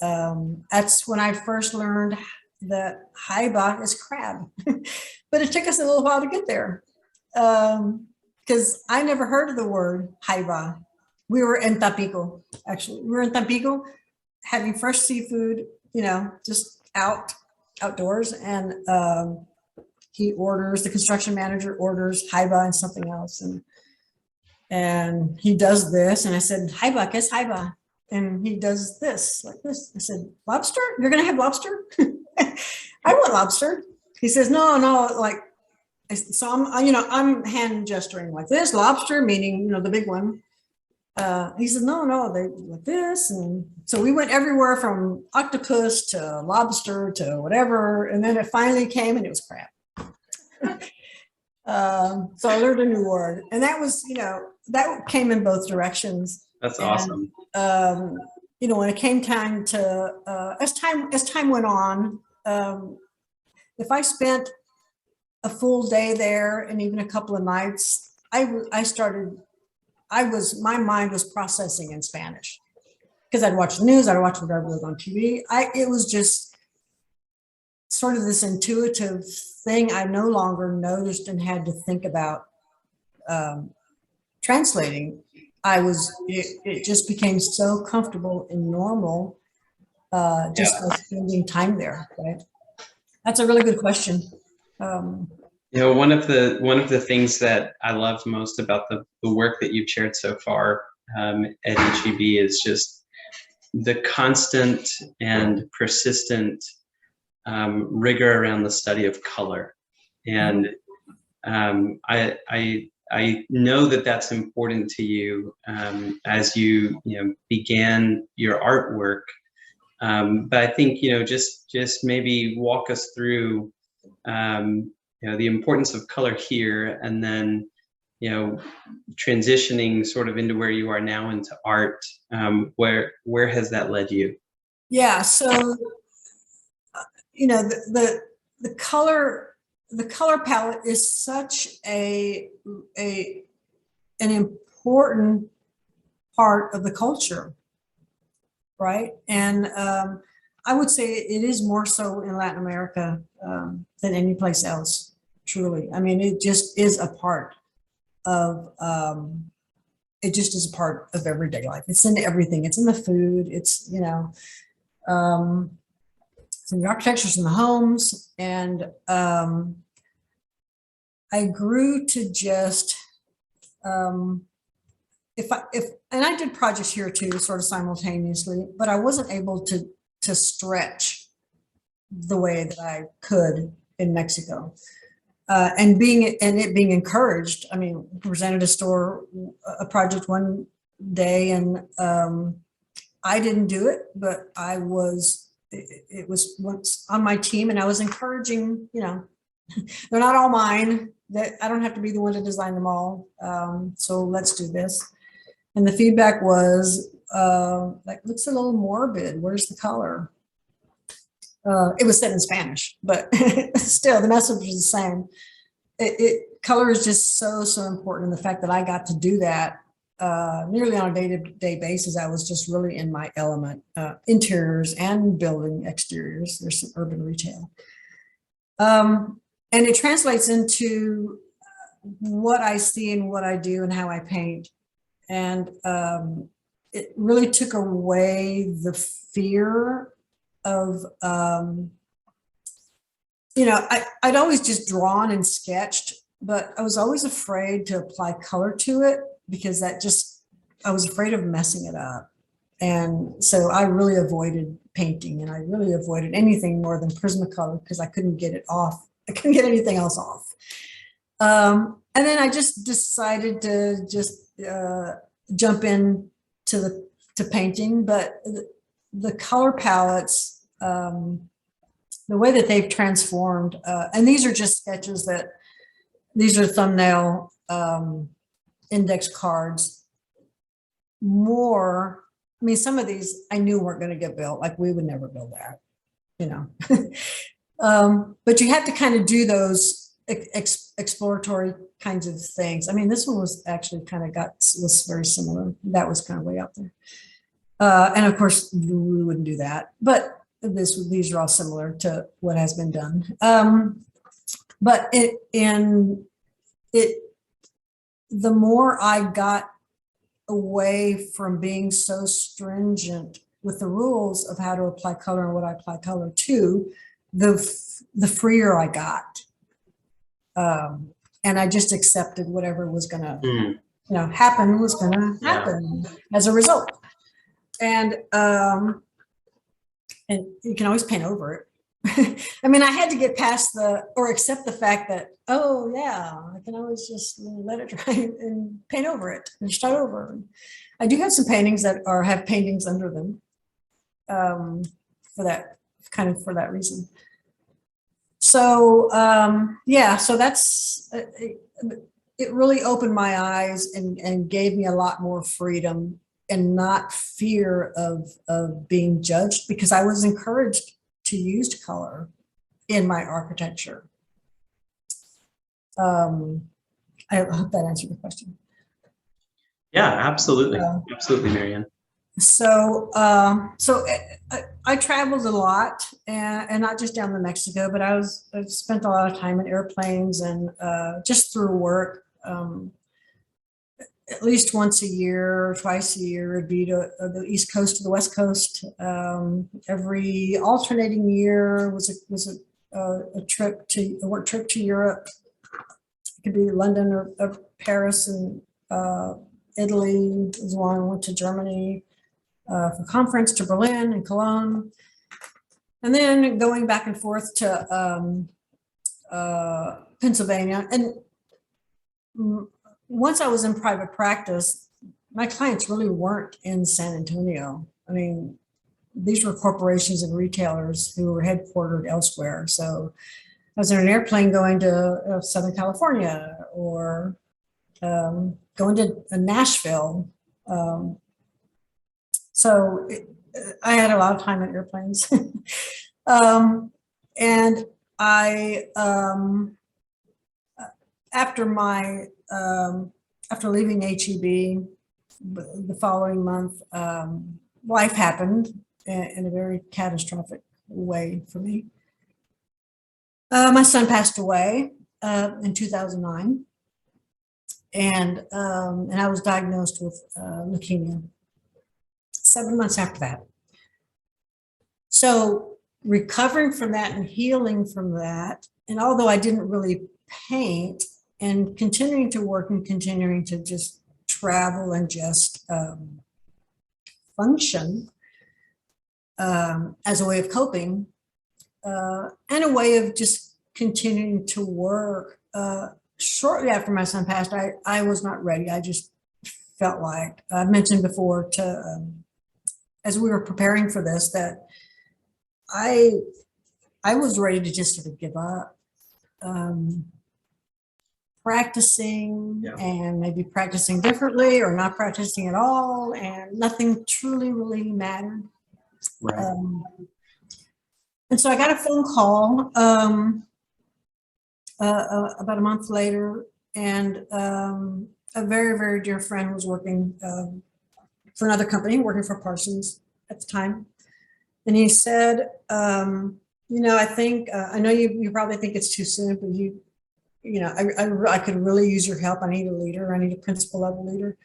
that's when I first learned that haiba is crab. But it took us a little while to get there, because I never heard of the word haiba. We were in Tampico, actually. We were in Tampico having fresh seafood, just outdoors. And the construction manager orders haiba and something else. And he does this. And I said, haiba, ¿qué es haiba? And he does this, like this. I said, lobster? You're going to have lobster? I want lobster. He says, no, like, so I'm hand gesturing like this, lobster, meaning, the big one. He said, no, they like this. And so we went everywhere from octopus to lobster to whatever. And then it finally came and it was crab. So I learned a new word, and that was, that came in both directions. That's awesome. When it came time to, as time went on, if I spent a full day there and even a couple of nights, my mind was processing in Spanish, because I'd watch the news, I'd watch whatever was on TV. It was just sort of this intuitive thing I no longer noticed and had to think about translating. It just became so comfortable and normal just by spending time there, right? That's a really good question. One of the things that I loved most about the work that you've shared so far at HEB is just the constant and persistent rigor around the study of color. And I know that that's important to you as you began your artwork. But I think just maybe walk us through the importance of color here, and then transitioning sort of into where you are now into art. Where has that led you? Yeah. So the color palette is such an important part of the culture, right? And I would say it is more so in Latin America than any place else, truly. I mean, it just is a part of everyday life. It's in everything. It's in the food. It's, it's in the architecture, it's in the homes. And I grew to just, and I did projects here too, sort of simultaneously, but I wasn't able to stretch the way that I could in Mexico. And it being encouraged. I mean, presented a project one day, and I didn't do it, but it was once on my team, and I was encouraging, they're not all mine, that I don't have to be the one to design them all. So let's do this. And the feedback was looks a little morbid. Where's the color? It was said in Spanish, but still the message was the same. Color is just so important. And the fact that I got to do that nearly on a day-to-day basis, I was just really in my element. Interiors and building exteriors. There's some urban retail. And it translates into what I see and what I do and how I paint. And it really took away the fear of, I'd always just drawn and sketched, but I was always afraid to apply color to it, because I was afraid of messing it up. And so I really avoided painting, and I really avoided anything more than Prismacolor, because I couldn't get it off. I couldn't get anything else off. And then I just decided to just jump in to painting, but the color palettes, the way that they've transformed, and these are just sketches these are thumbnail index cards. Some of these I knew weren't going to get built. Like, we would never build that, but you have to kind of do those exploratory kinds of things. I mean, this one was actually was very similar. That was kind of way out there. And of course, we wouldn't do that. But these are all similar to what has been done. But the more I got away from being so stringent with the rules of how to apply color and what I apply color to, the freer I got. And I just accepted whatever was going to, happen was going to happen as a result. And you can always paint over it. I mean, I had to get past or accept the fact that, oh yeah, I can always just let it dry and paint over it and start over. I do have some paintings that have paintings under them for that reason. So so that's, it really opened my eyes and gave me a lot more freedom and not fear of being judged, because I was encouraged to use color in my architecture. I hope that answered the question. Yeah, absolutely. Absolutely, Marianne. So I traveled a lot, and not just down to Mexico, but I spent a lot of time in airplanes and just through work. At least once a year, twice a year, it'd be to the East Coast to the West Coast. Every alternating year was a work trip to Europe. It could be London or Paris and Italy. As long I went to Germany for conference, to Berlin and Cologne, and then going back and forth to Pennsylvania. And once I was in private practice, my clients really weren't in San Antonio. I mean, these were corporations and retailers who were headquartered elsewhere. So I was in an airplane going to Southern California or going to Nashville. So I had a lot of time in airplanes. And I, after leaving HEB the following month, life happened in a very catastrophic way for me. My son passed away in 2009, and I was diagnosed with leukemia 7 months after that. So recovering from that and healing from that, and although I didn't really paint, and continuing to work and continuing to just travel and just function as a way of coping, and a way of just continuing to work. Shortly after my son passed, I was not ready. I just felt like, I mentioned before as we were preparing for this, that I was ready to just sort of give up. Practicing and maybe practicing differently or not practicing at all, and nothing truly really mattered. Right. And so I got a phone call about a month later, and a very, very dear friend was working for another company, working for Parsons at the time. And he said, I think, I know you probably think it's too soon, but I could really use your help. I need a leader. I need a principal level leader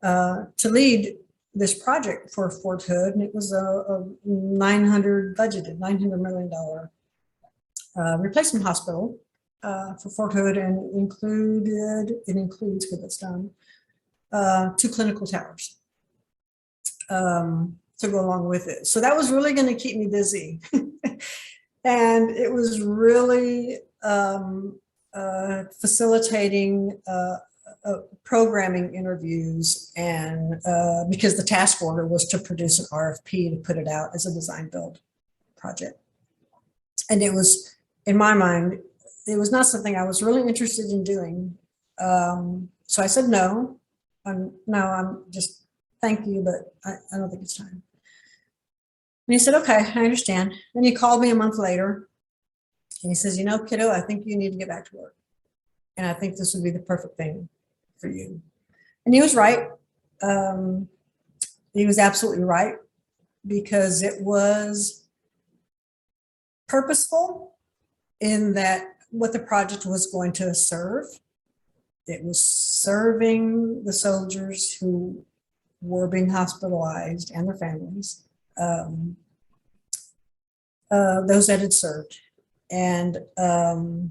to lead this project for Fort Hood. And it was a budgeted $900 million replacement hospital for Fort Hood, and it includes, because it's done, 2 clinical towers to go along with it. So that was really going to keep me busy. And it was really facilitating programming interviews, and because the task order was to produce an RFP to put it out as a design build project. And it was, in my mind, it was not something I was really interested in doing. So I said, no, I'm just, thank you, but I don't think it's time. And he said, okay, I understand. And he called me a month later And he says, you know, kiddo, I think you need to get back to work. And I think this would be the perfect thing for you. And he was right. He was absolutely right, because it was purposeful in that what the project was going to serve. It was serving the soldiers who were being hospitalized and their families, those that had served. And so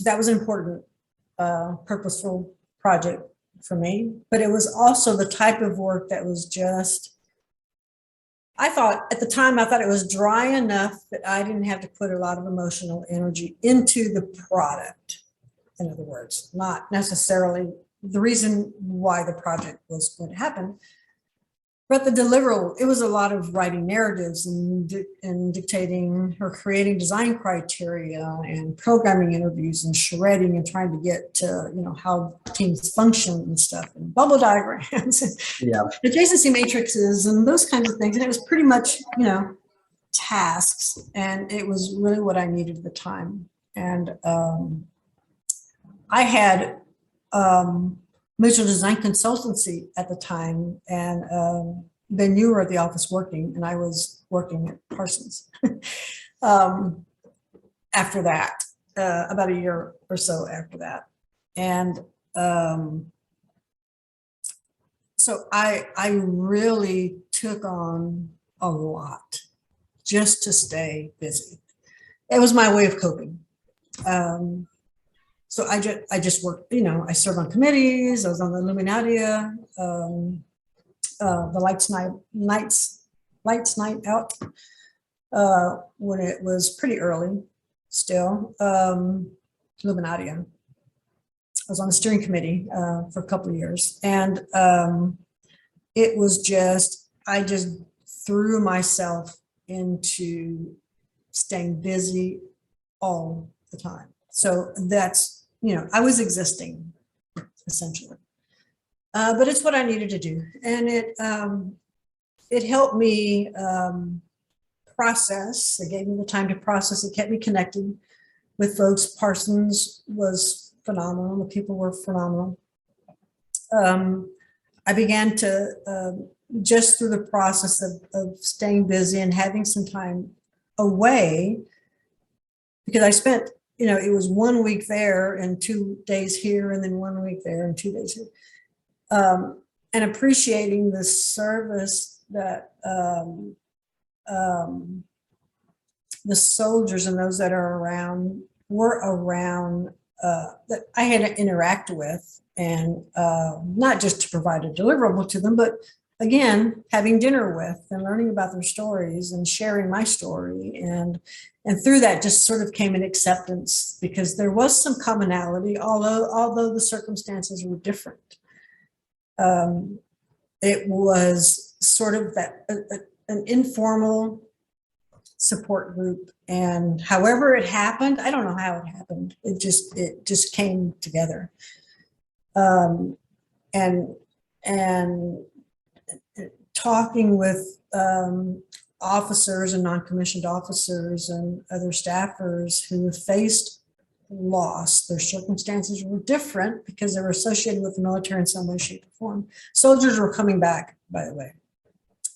that was an important, purposeful project for me. But it was also the type of work that was just, I thought at the time, I thought it was dry enough that I didn't have to put a lot of emotional energy into the product. In other words, not necessarily the reason why the project was going to happen, but the deliverable. It was a lot of writing narratives and dictating or creating design criteria and programming interviews and shredding and trying to get to, you know, how teams function and stuff, and bubble diagrams and adjacency matrices and those kinds of things. And it was pretty much, you know, tasks, and it was really what I needed at the time. And I had Mutual Design Consultancy at the time, and then you were at the office working, and I was working at Parsons after that, about a year or so after that. And so I really took on a lot just to stay busy. It was my way of coping. So I just worked, you know, I served on committees. I was on the Luminaria, the Lights Night Out, when it was pretty early still, Luminaria. I was on the steering committee for a couple of years. And it was just, I just threw myself into staying busy all the time. So that's, you know, I was existing essentially, but it's what I needed to do. And it helped me process. It gave me the time to process. It kept me connected with folks. Parsons was phenomenal. The people were phenomenal. I began to, just through the process of staying busy and having some time away, because I spent, you know, it was 1 week there and 2 days here, and then 1 week there and 2 days here. And appreciating the service that the soldiers and those that are around were around, that I had to interact with, and not just to provide a deliverable to them, but again, having dinner with and learning about their stories and sharing my story. And through that just sort of came an acceptance, because there was some commonality, although the circumstances were different. It was sort of that an informal support group, and however it happened, I don't know how it happened. It just came together. And talking with officers and non-commissioned officers and other staffers who faced loss. Their circumstances were different because they were associated with the military in some way, shape, or form. Soldiers were coming back, by the way,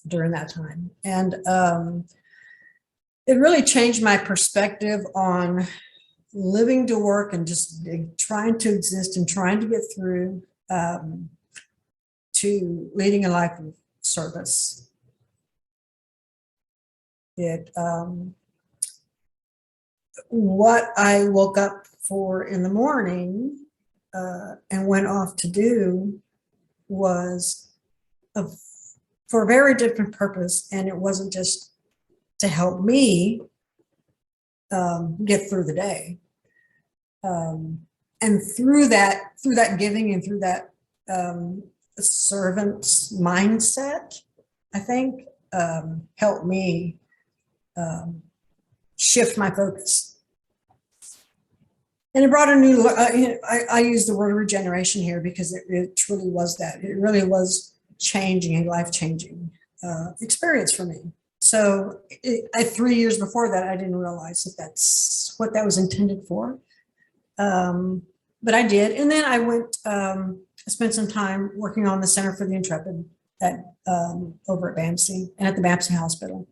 during that time. And it really changed my perspective on living to work and just trying to exist and trying to get through, to leading a life of service. What I woke up for in the morning and went off to do was for a very different purpose, and it wasn't just to help me get through the day. And through that giving and through that servant's mindset, I think helped me shift my focus. And it brought a new, I use the word regeneration here because it truly was that. It really was changing, a life-changing experience for me. So 3 years before that, I didn't realize that that's what that was intended for. But I did. And then I went, spent some time working on the Center for the Intrepid over at BAMC and at the BAMC Hospital,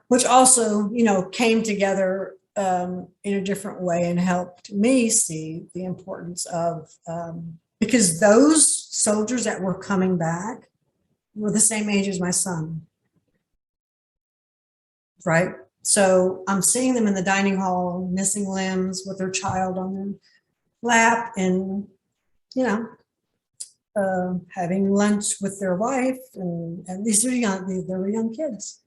which also, came together in a different way and helped me see the importance of, because those soldiers that were coming back were the same age as my son, right? So I'm seeing them in the dining hall, missing limbs with their child on their lap and, having lunch with their wife. And these are they were young kids.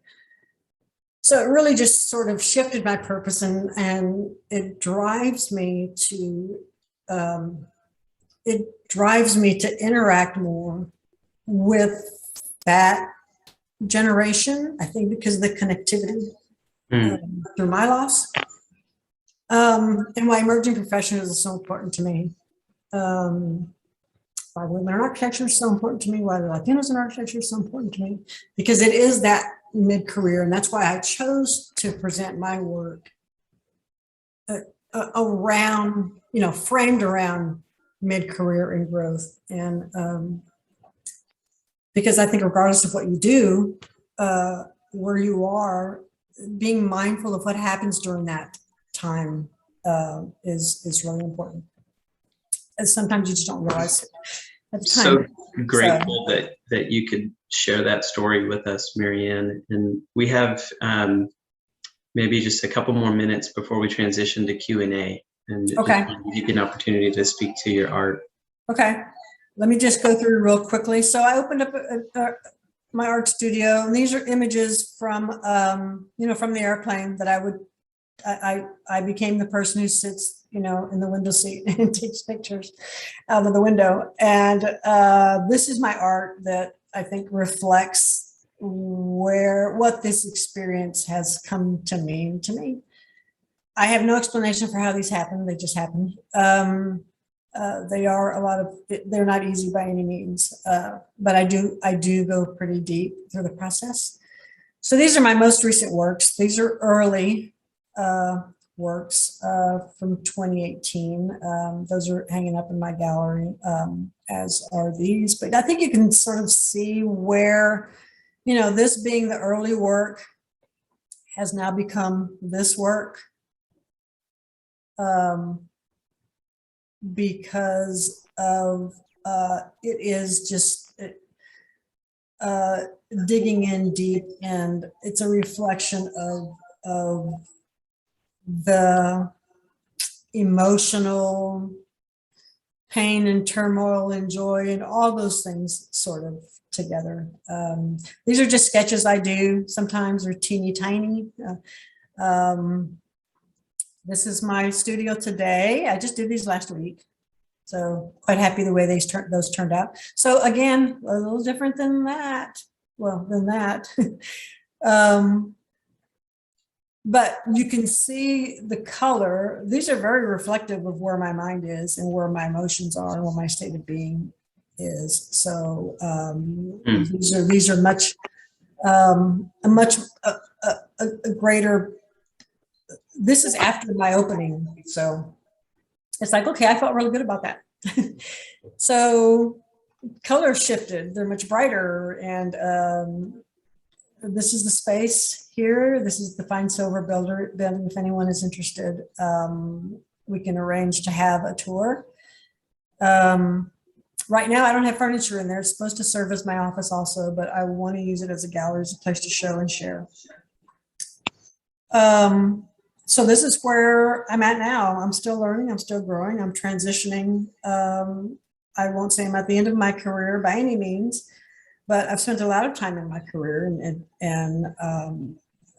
So it really just sort of shifted my purpose, and it drives me to interact more with that generation, I think, because of the connectivity through my loss, and why emerging professionals is so important to me. Why women in architecture is so important to me, why the Latinos in architecture is so important to me, because it is that mid-career, and that's why I chose to present my work around, framed around mid-career and growth. And because I think regardless of what you do, where you are, being mindful of what happens during that time is really important. And sometimes you just don't realize it at the time. So grateful that you could share that story with us, Marianne. And we have maybe just a couple more minutes before we transition to Q&A. And okay, give you an opportunity to speak to your art. Okay. Let me just go through real quickly. So I opened up my art studio, and these are images from, from the airplane that I became the person who sits, in the window seat and takes pictures out of the window. And this is my art that I think reflects what this experience has come to mean to me. I have no explanation for how these happen. They just happen. They are they're not easy by any means, but I do go pretty deep through the process. So these are my most recent works. These are early works from 2018. Those are hanging up in my gallery, as are these. But I think you can sort of see where, this being the early work has now become this work. Because of it is just digging in deep, and it's a reflection of the emotional pain and turmoil and joy and all those things sort of together. These are just sketches I do. Sometimes they're teeny tiny. This is my studio today. I just did these last week. So quite happy the way those turned out. So again, a little different than that. Well, than that. But you can see the color. These are very reflective of where my mind is and where my emotions are and where my state of being is. So these are much a greater. This is after my opening, so it's like, okay, I felt really good about that. So color shifted; they're much brighter, and this is the space here. This is the Fine Silver building. If anyone is interested, we can arrange to have a tour. Right now, I don't have furniture in there. It's supposed to serve as my office also, but I want to use it as a gallery, as a place to show and share. So this is where I'm at now. I'm still learning. I'm still growing. I'm transitioning. I won't say I'm at the end of my career by any means, but I've spent a lot of time in my career, and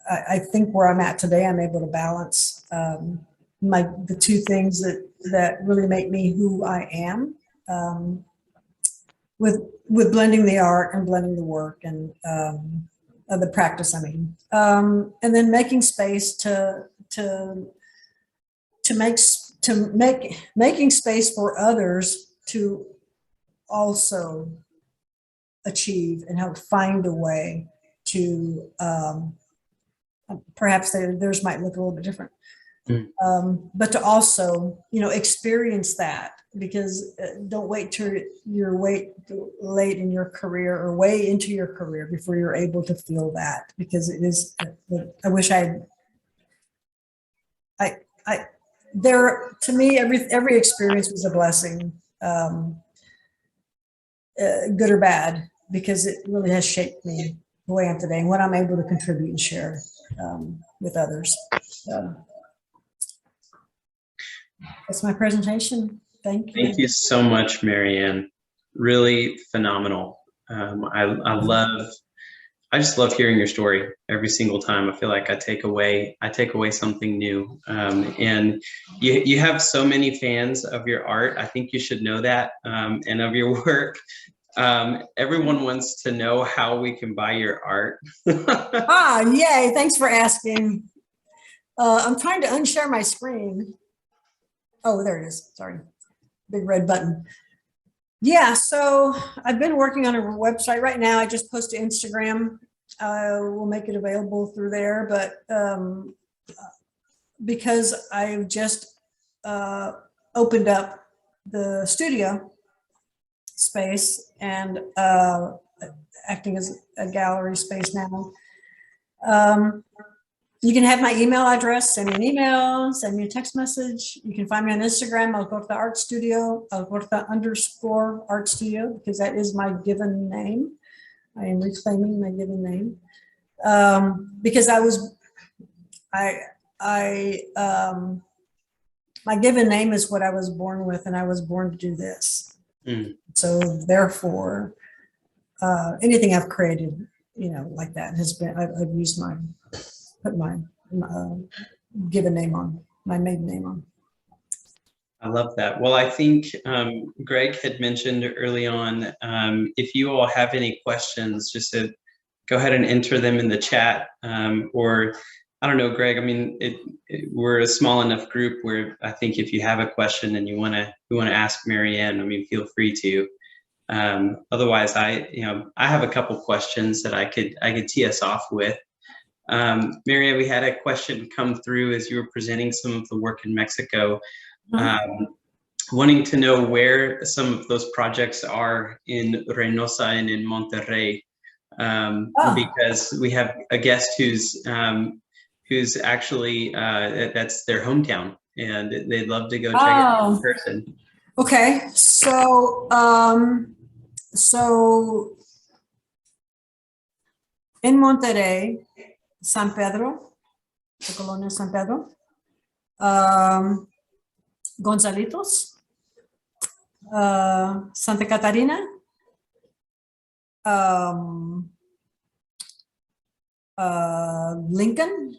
I think where I'm at today, I'm able to balance the two things that really make me who I am, with blending the art and blending the work and the practice. And then making space making space for others to also achieve and help find a way to, perhaps theirs might look a little bit different. But to also, experience that, because don't wait till you're late in your career or way into your career before you're able to feel that, because it is, I wish to me, every experience was a blessing, good or bad, because it really has shaped me the way I am today and what I'm able to contribute and share with others. That's my presentation. Thank you. Thank you so much, Marianne. Really phenomenal. I just love hearing your story every single time. I feel like I take away something new. And you have so many fans of your art. I think you should know that, and of your work. Everyone wants to know how we can buy your art. Yay. Thanks for asking. I'm trying to unshare my screen. Oh, there it is. Sorry. Big red button. Yeah, so I've been working on a website right now. I just post to Instagram. We'll make it available through there, but because I've just opened up the studio space and acting as a gallery space now. You can have my email address, send me an email, send me a text message. You can find me on Instagram, Alcorta Art Studio, Alcorta_Art Studio, because that is my given name. I am reclaiming my given name. Because my given name is what I was born with, and I was born to do this. So therefore, anything I've created, like that has been, I've used put my given name on, my maiden name on. I love that. Well, I think Greg had mentioned early on, if you all have any questions, just to go ahead and enter them in the chat, or I don't know, Greg, I mean, we're a small enough group where I think if you have a question and you want to ask Marianne, I mean, feel free to. Otherwise, I have a couple questions that I could tee us off with. Marianne, we had a question come through as you were presenting some of the work in Mexico, wanting to know where some of those projects are in Reynosa and in Monterrey, because we have a guest who's actually, that's their hometown, and they'd love to go check it out in person. Okay, so in Monterrey, San Pedro, the Colonia San Pedro, Gonzalitos, Santa Catarina, Lincoln.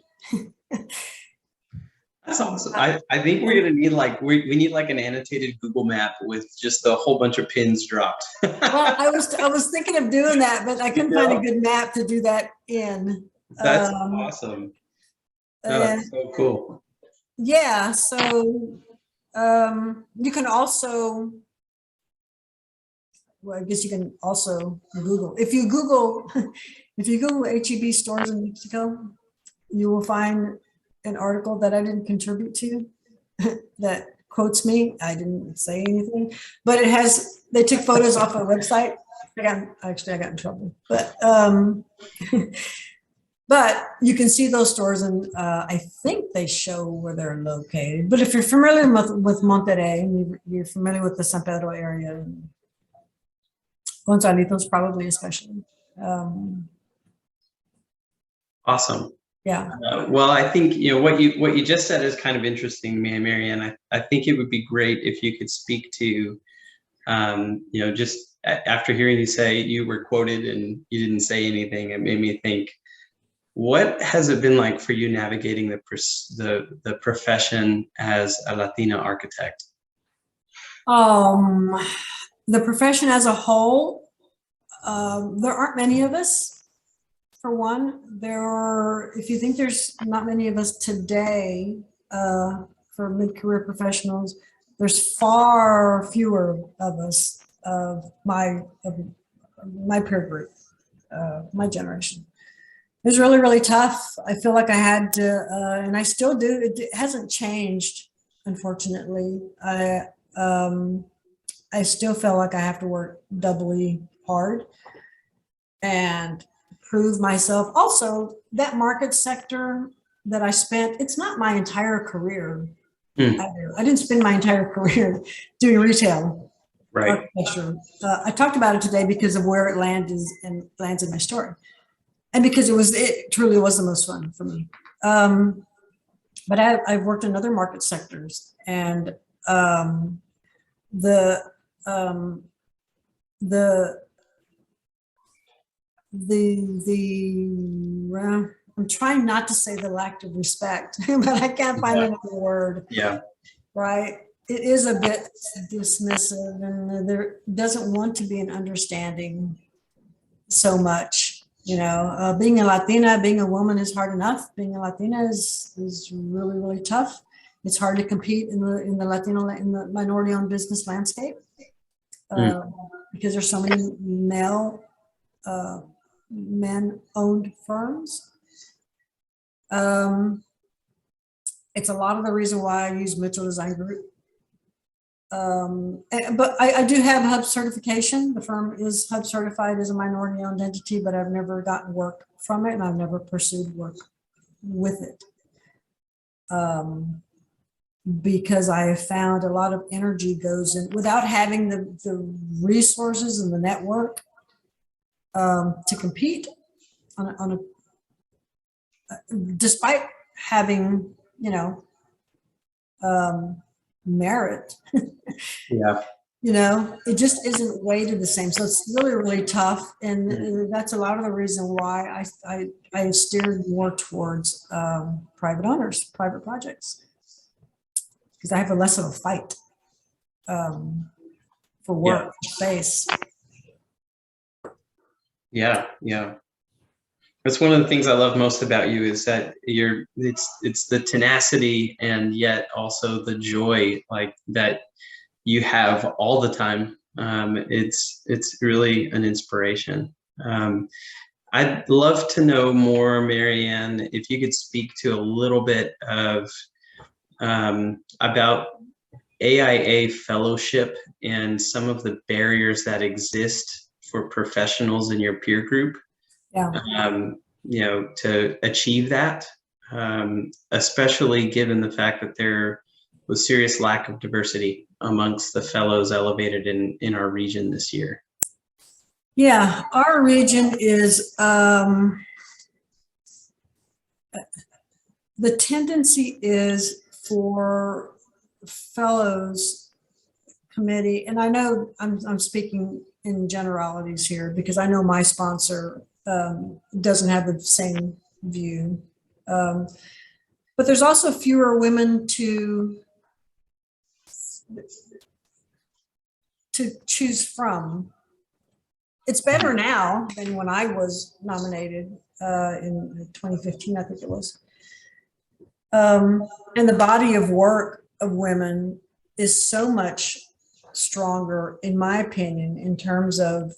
That's awesome. I think we're gonna need we need an annotated Google map with just a whole bunch of pins dropped. Well, I was thinking of doing that, but I couldn't find a good map to do that in. That's awesome. No, that's so cool. Yeah, so you can also, well, I guess you can also Google. If you Google HEB stores in Mexico, you will find an article that I didn't contribute to that quotes me. I didn't say anything, but it has, they took photos off our website. I got in trouble, but you can see those stores, and I think they show where they're located. But if you're familiar with Monterrey, you're familiar with the San Pedro area, Gonzalitos probably especially. Awesome. Yeah. Well, I think what you just said is kind of interesting, Marianne. I think it would be great if you could speak to, just after hearing you say you were quoted and you didn't say anything, it made me think, what has it been like for you navigating the profession as a Latina architect? The profession as a whole, there aren't many of us. For one, if you think there's not many of us today for mid-career professionals, there's far fewer of us of my peer group, my generation. was really, really tough. I feel like I had to, and I still do. It hasn't changed, unfortunately. I still feel like I have to work doubly hard and prove myself. Also, that market sector that I spent, it's not my entire career. I didn't spend my entire career doing retail architecture. I talked about it today because of where it lands in my story, and because it truly was the most fun for me. But I've worked in other market sectors, and I'm trying not to say the lack of respect, but I can't find another word. Yeah. Right. It is a bit dismissive, and there doesn't want to be an understanding so much. You know, being a Latina, being a woman is hard enough. Being a Latina is really, really tough. It's hard to compete in the minority-owned business landscape because there's so many men-owned firms. It's a lot of the reason why I use Mitchell Design Group. But I do have HUB certification. The firm is HUB certified as a minority-owned entity, but I've never gotten work from it, and I've never pursued work with it. Because I have found a lot of energy goes in without having the resources and the network to compete on a despite having, you know, merit. Yeah. You know, it just isn't weighted the same. So it's really, really tough. And that's a lot of the reason why I steered more towards private owners, private projects, because I have a less of a fight for work space. Yeah. Yeah. That's one of the things I love most about you is that it's the tenacity and yet also the joy like that you have all the time. It's really an inspiration. I'd love to know more, Marianne, if you could speak to a little bit of about AIA fellowship and some of the barriers that exist for professionals in your peer group. Yeah. You know, to achieve that, especially given the fact that there was serious lack of diversity amongst the fellows elevated in our region this year. Yeah, our region is, the tendency is for fellows committee, and I know I'm speaking in generalities here because I know my sponsor doesn't have the same view. But there's also fewer women to choose from. It's better now than when I was nominated in 2015, I think it was. And the body of work of women is so much stronger, in my opinion, in terms of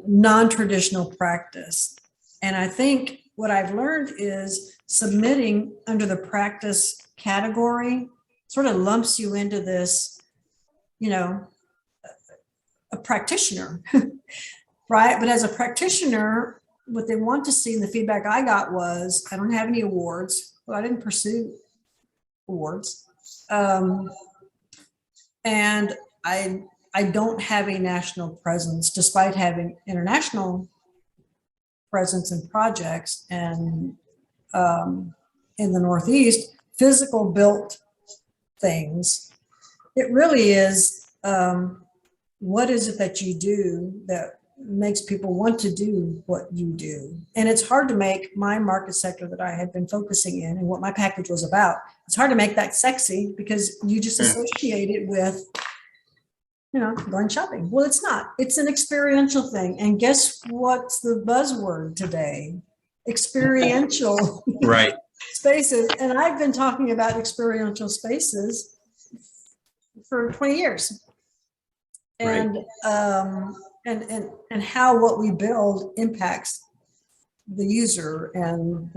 non-traditional practice. And I think what I've learned is submitting under the practice category sort of lumps you into this, you know, a practitioner, right? But as a practitioner, what they want to see, and the feedback I got was, I don't have any awards. Well, I didn't pursue awards. And I don't have a national presence, despite having international presence in projects and in the Northeast, physical built things. It really is, what is it that you do that makes people want to do what you do? And it's hard to make my market sector that I had been focusing in and what my package was about. It's hard to make that sexy because you just associate it with, you know, going shopping. Well, it's not. It's an experiential thing. And guess what's the buzzword today? Experiential right. spaces. And I've been talking about experiential spaces for 20 years. And right. And how what we build impacts the user and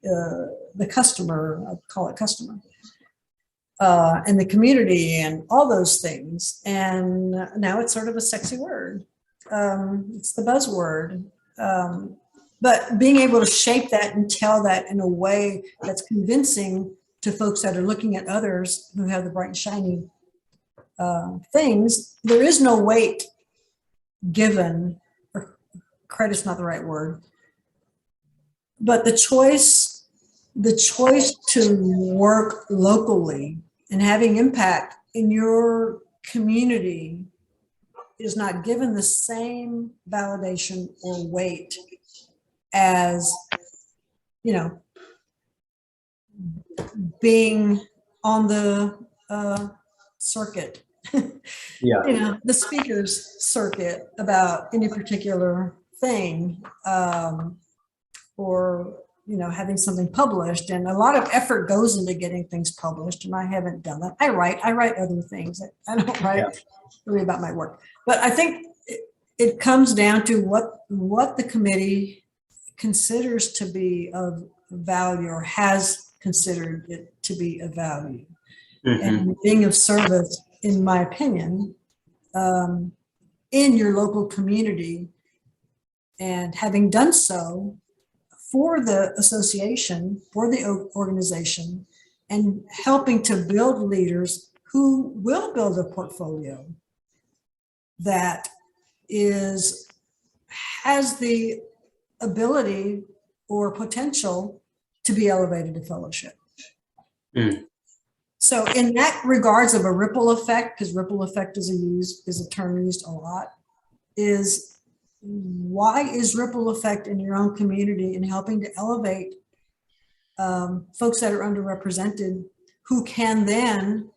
the customer, I'll call it customer, and the community and all those things. And now it's sort of a sexy word. It's the buzzword. But being able to shape that and tell that in a way that's convincing to folks that are looking at others who have the bright and shiny things, there is no weight given, or credit's not the right word, but the choice to work locally and having impact in your community is not given the same validation or weight as, you know, being on the circuit, Yeah. you know, the speaker's circuit about any particular thing, or, you know, having something published. And a lot of effort goes into getting things published, and I haven't done that. I write other things. I don't write really about my work. But I think it comes down to what the committee considers to be of value, or has considered it to be of value. And being of service, in my opinion, in your local community, and having done so for the association, for the organization, and helping to build leaders who will build a portfolio that has the ability or potential to be elevated to fellowship. So in that regards of a ripple effect, because ripple effect is a term used a lot, is why is ripple effect in your own community in helping to elevate folks that are underrepresented, who can then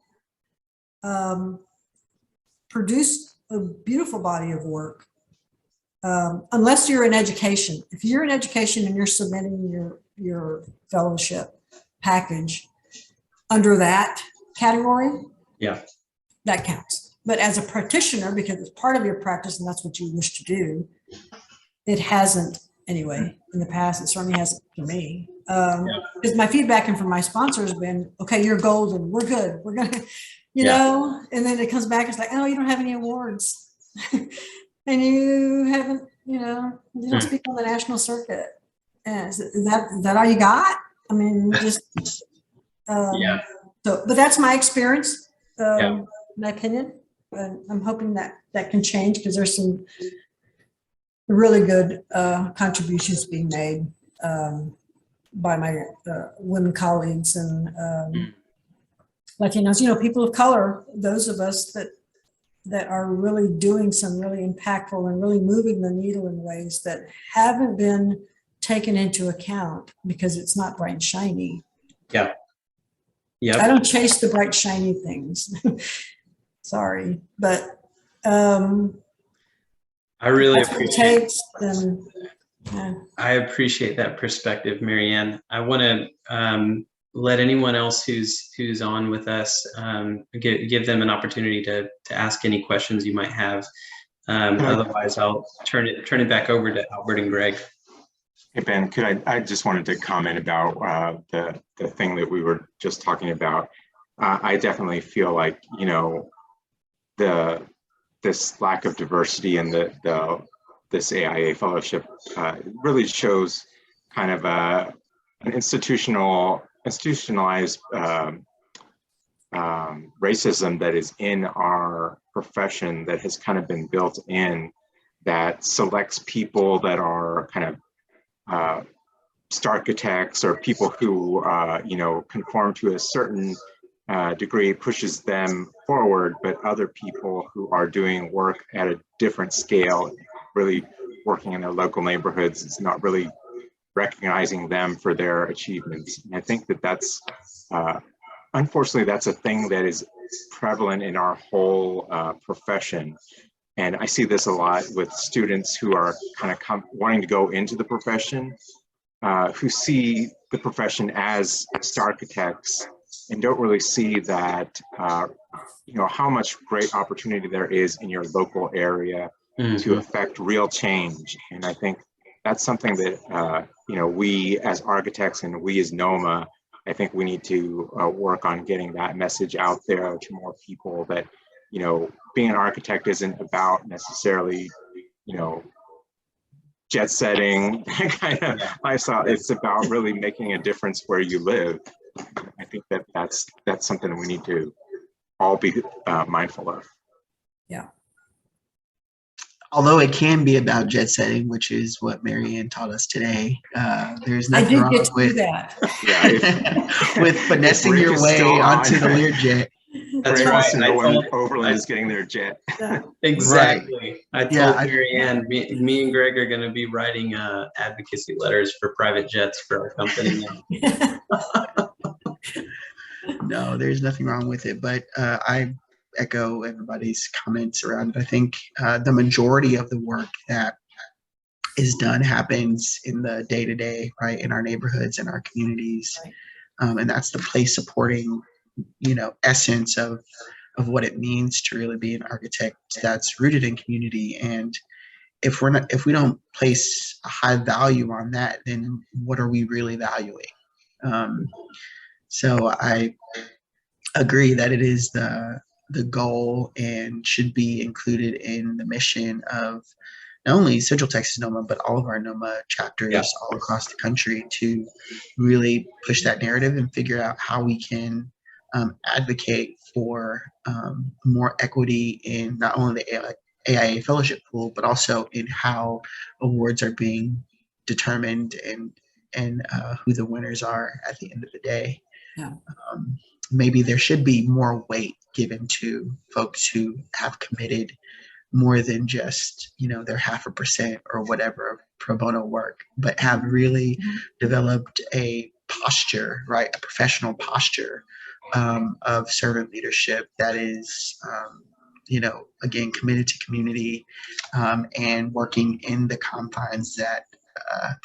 produce a beautiful body of work, unless you're in education. If you're in education and you're submitting your fellowship package under that category, that counts. But as a practitioner, because it's part of your practice and that's what you wish to do, it hasn't anyway in the past. It certainly hasn't for me. Because my feedback and from my sponsor has been, okay, you're golden, we're good, we're gonna, you know, and then it comes back, it's like, oh, you don't have any awards. And you haven't, you don't speak on the national circuit. And is that all you got? I mean, just, so, but that's my experience, my opinion. And I'm hoping that can change, because there's some really good contributions being made by my women colleagues and Latinos, people of color, those of us that are really doing some really impactful and really moving the needle in ways that haven't been taken into account because it's not bright and shiny. I don't chase the bright shiny things. Sorry, but I really appreciate I appreciate that perspective, Marianne. I want to let anyone else who's on with us give them an opportunity to ask any questions you might have. Otherwise, I'll turn it back over to Albert and Greg. Hey Ben, I just wanted to comment about the thing that we were just talking about. I definitely feel like this lack of diversity in this AIA fellowship really shows kind of an institutionalized racism that is in our profession, that has kind of been built in, that selects people that are kind of architects or people who conform to a certain degree, pushes them forward, but other people who are doing work at a different scale, really working in their local neighborhoods, it's not really recognizing them for their achievements. And I think that's unfortunately, that's a thing that is prevalent in our whole profession. And I see this a lot with students who are kind of wanting to go into the profession, who see the profession as architects and don't really see that, how much great opportunity there is in your local area to affect real change. And I think that's something that, you know, we as architects and we as NOMA, I think we need to work on getting that message out there to more people that, you know, being an architect isn't about necessarily, you know, jet setting, that kind of lifestyle. It's about really making a difference where you live. I think that that's something we need to all be mindful of. Yeah. Although it can be about jet setting, which is what Marianne taught us today. There's I nothing did wrong get to do with that. Yeah, with finessing Rick your is way still onto on. the Learjet. That's Rick right. wants to know when told- Overland is getting their jet. Exactly. I told Yeah, Marianne, me and Greg are going to be writing advocacy letters for private jets for our company now. No, there's nothing wrong with it. But I echo everybody's comments around it. I think the majority of the work that is done happens in the day-to-day, right, in our neighborhoods and our communities. Right. And that's the place supporting, you know, essence of what it means to really be an architect that's rooted in community. And if we don't place a high value on that, then what are we really valuing? So I agree that it is the goal and should be included in the mission of not only Central Texas NOMA, but all of our NOMA chapters all across the country to really push that narrative and figure out how we can advocate for more equity in not only the AIA fellowship pool, but also in how awards are being determined and who the winners are at the end of the day. Yeah. Maybe there should be more weight given to folks who have committed more than just, you know, their 0.5% or whatever of pro bono work, but have really developed a posture, right, a professional posture of servant leadership that is, you know, again, committed to community and working in the confines that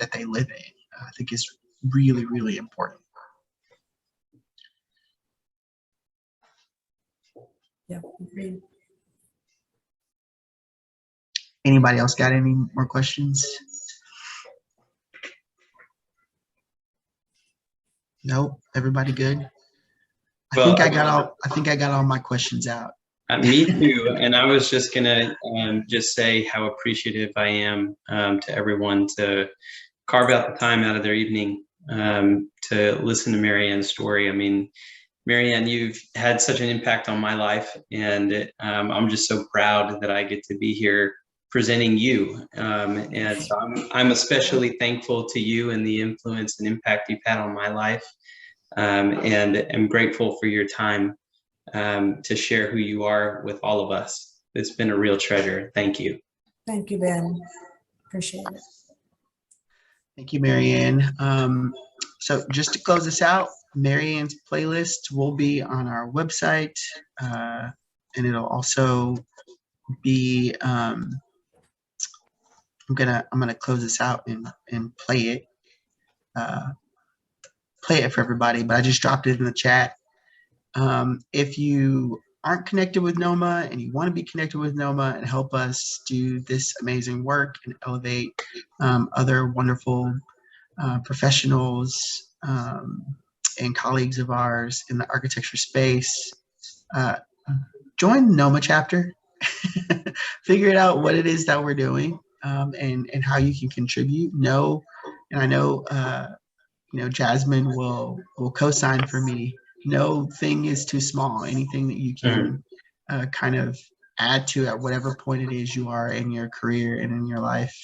that they live in. I think is really, really important. Yeah, agreed. Anybody else got any more questions? Nope. Everybody good? I think I got all my questions out. Me too. And I was just gonna just say how appreciative I am to everyone to carve out the time out of their evening to listen to Marianne's story. I mean, Marianne, you've had such an impact on my life, and I'm just so proud that I get to be here presenting you. And so I'm especially thankful to you and the influence and impact you've had on my life. And I'm grateful for your time to share who you are with all of us. It's been a real treasure. Thank you. Thank you, Ben. Appreciate it. Thank you, Marianne. So just to close this out, Marianne's playlist will be on our website, and it'll also be. I'm gonna close this out and play it for everybody. But I just dropped it in the chat. If you aren't connected with NOMA and you want to be connected with NOMA and help us do this amazing work and elevate other wonderful professionals and colleagues of ours in the architecture space, join the NOMA chapter. Figure it out what it is that we're doing and how you can contribute. And I know you know, Jasmine will co-sign for me. No thing is too small. Anything that you can kind of add to at whatever point it is you are in your career and in your life,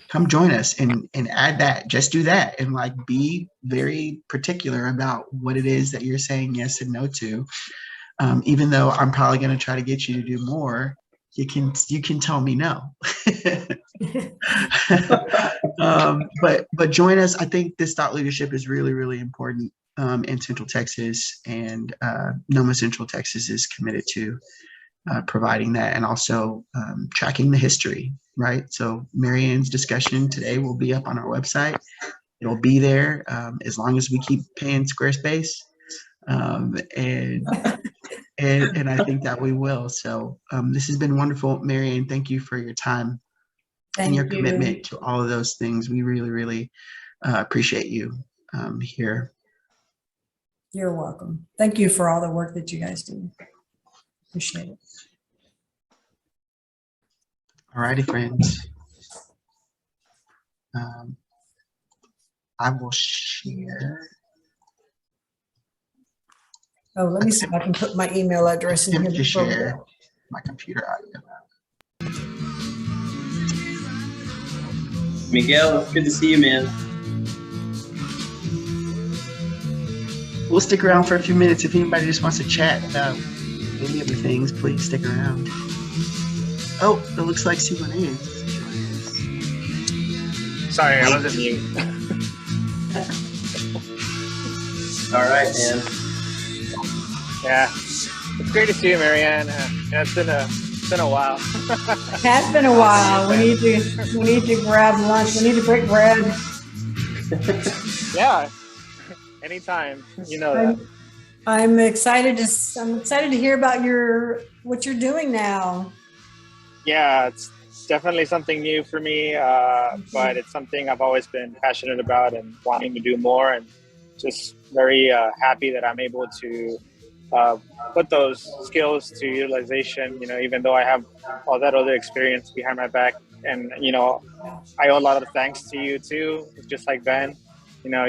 come join us and add that. Just do that and like be very particular about what it is that you're saying yes and no to. Even though I'm probably going to try to get you to do more, you can tell me no. But join us. I think this thought leadership is really, really important in Central Texas, and NOMA Central Texas is committed to providing that and also tracking the history, right? So Marianne's discussion today will be up on our website. It'll be there as long as we keep paying Squarespace. And I think that we will. So this has been wonderful. Marianne, thank you for your time. and your Thank you. commitment to all of those things. We really, really appreciate you here. You're welcome. Thank you for all the work that you guys do. Appreciate it. All righty, friends. I will share. Oh, let me see if I can put my email address in here. Attempt to before we share go. my computer audio. Miguel, it's good to see you, man. We'll stick around for a few minutes. If anybody just wants to chat about any of the things, please stick around. Oh, it looks like C1A is joining us. Sorry, I was in mute. All right, man. Yeah, it's great to see you, Marianne. Yeah, it's been a while. It has been a while. We need to grab lunch. We need to break bread. Yeah, anytime. You know that. I'm excited to hear about what you're doing now. Yeah, it's definitely something new for me, but it's something I've always been passionate about and wanting to do more, and just very happy that I'm able to put those skills to utilization, you know, even though I have all that other experience behind my back. And, you know, I owe a lot of thanks to you too. It's just like Ben, you know,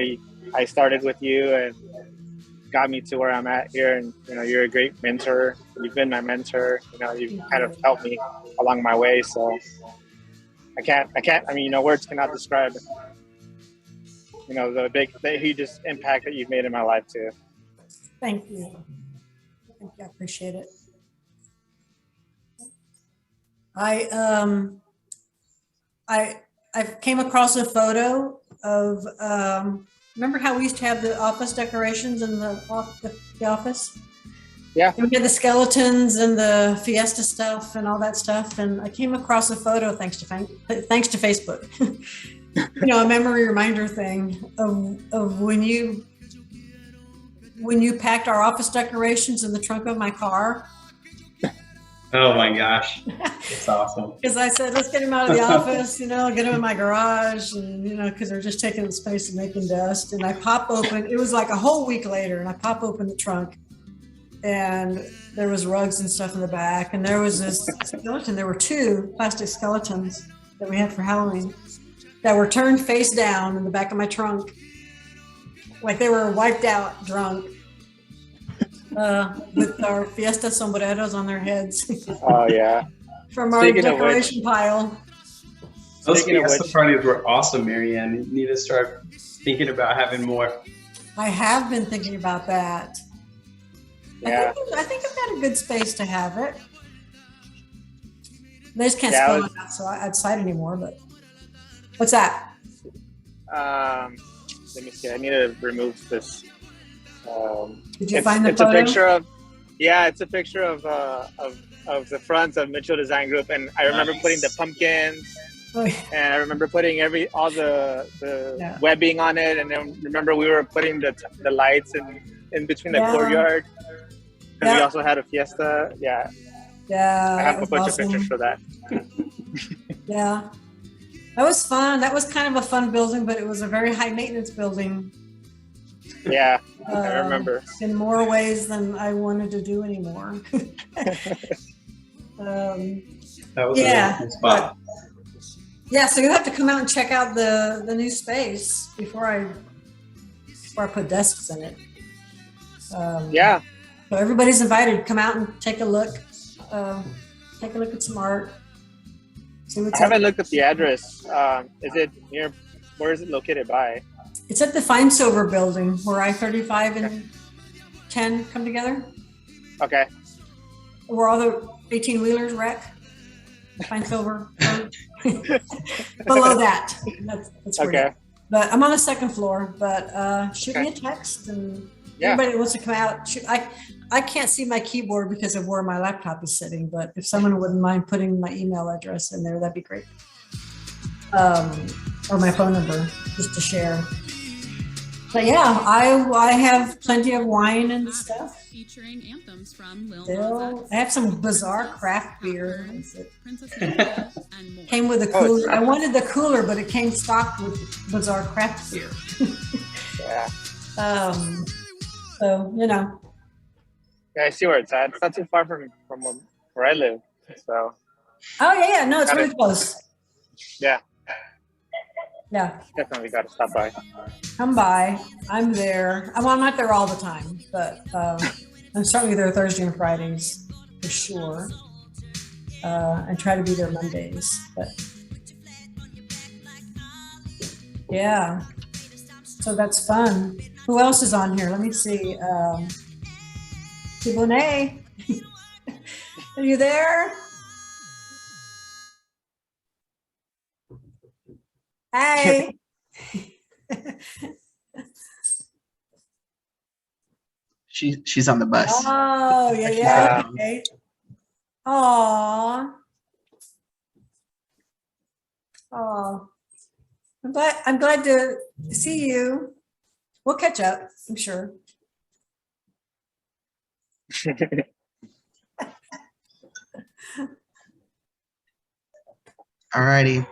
I started with you and got me to where I'm at here. And, you know, you're a great mentor. You've been my mentor. You know, you've kind of helped me along my way. So I mean, you know, words cannot describe, you know, the hugest impact that you've made in my life too. Thank you. I appreciate it. I came across a photo of, remember how we used to have the office decorations in the office? Yeah. And we had the skeletons and the fiesta stuff and all that stuff. And I came across a photo thanks to Facebook. You know, a memory reminder thing of when you packed our office decorations in the trunk of my car. Oh my gosh, it's awesome. Because I said, let's get them out of the office, you know, get them in my garage, and, you know, because they're just taking the space and making dust. And I pop open, it was like a whole week later, and I pop open the trunk, and there was rugs and stuff in the back, and there was this skeleton. There were 2 plastic skeletons that we had for Halloween that were turned face down in the back of my trunk, like they were wiped out drunk, with our fiesta sombreros on their heads. Oh yeah. From our decoration pile. Those Speaking of fiesta which- parties were awesome, Marianne. You need to start thinking about having more. I have been thinking about that. Yeah. I think I've got a good space to have it. They just can't Yeah, spell it out so outside anymore, but what's that? Let me see. I need to remove this. Did you find the it's photo? a picture of, yeah, it's a picture of the front of Mitchell Design Group, and I remember Nice. putting the pumpkins, Oh, yeah. and I remember putting all the Yeah. webbing on it, and then remember we were putting the lights in between the Yeah. courtyard, because we Yeah. also had a fiesta. Yeah, Yeah, I have that a bunch was of pictures for that. Yeah, that was fun. That was kind of a fun building, but it was a very high maintenance building. Yeah, I remember. In more ways than I wanted to do anymore. That was Yeah, a really cool spot. Yeah, so you have to come out and check out the new space before I put desks in it. Yeah, So everybody's invited. Come out and take a look. Take a look at some art. See what's I haven't up. looked at the address. Is it near? Where is it located by? It's at the Fine Silver building where I-35 and 10 come together. Okay. Where all the 18-wheelers wreck. Fine Silver. Below that. That's where it Okay. is. But I'm on the second floor. But shoot me a text, and Yeah. anybody that wants to come out. I can't see my keyboard because of where my laptop is sitting. But if someone wouldn't mind putting my email address in there, that'd be great. Or my phone number, just to share. But yeah, I have plenty of wine and stuff. Featuring anthems from Lil Still, I have some bizarre craft beer. Princess Leia, and more. Came with a cooler. I wanted the cooler, but it came stocked with bizarre craft beer. Yeah. So you know. Yeah, I see where it's at. It's not too far from where I live. So. Oh yeah, no, it's really close. Yeah. Yeah. Definitely got to stop by. Come by. I'm there. Well, I'm not there all the time, but I'm certainly there Thursday and Fridays for sure. And try to be there Mondays. But yeah. So that's fun. Who else is on here? Let me see. Bonet. Are you there? Hey. She's on the bus. Oh, yeah. Okay. Aw. Oh. I'm glad to see you. We'll catch up, I'm sure. All righty.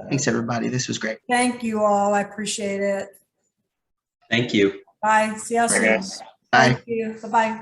Thanks, everybody. This was great. Thank you all. I appreciate it. Thank you. Bye. See you soon. Yes. Bye. Thank you. Bye-bye.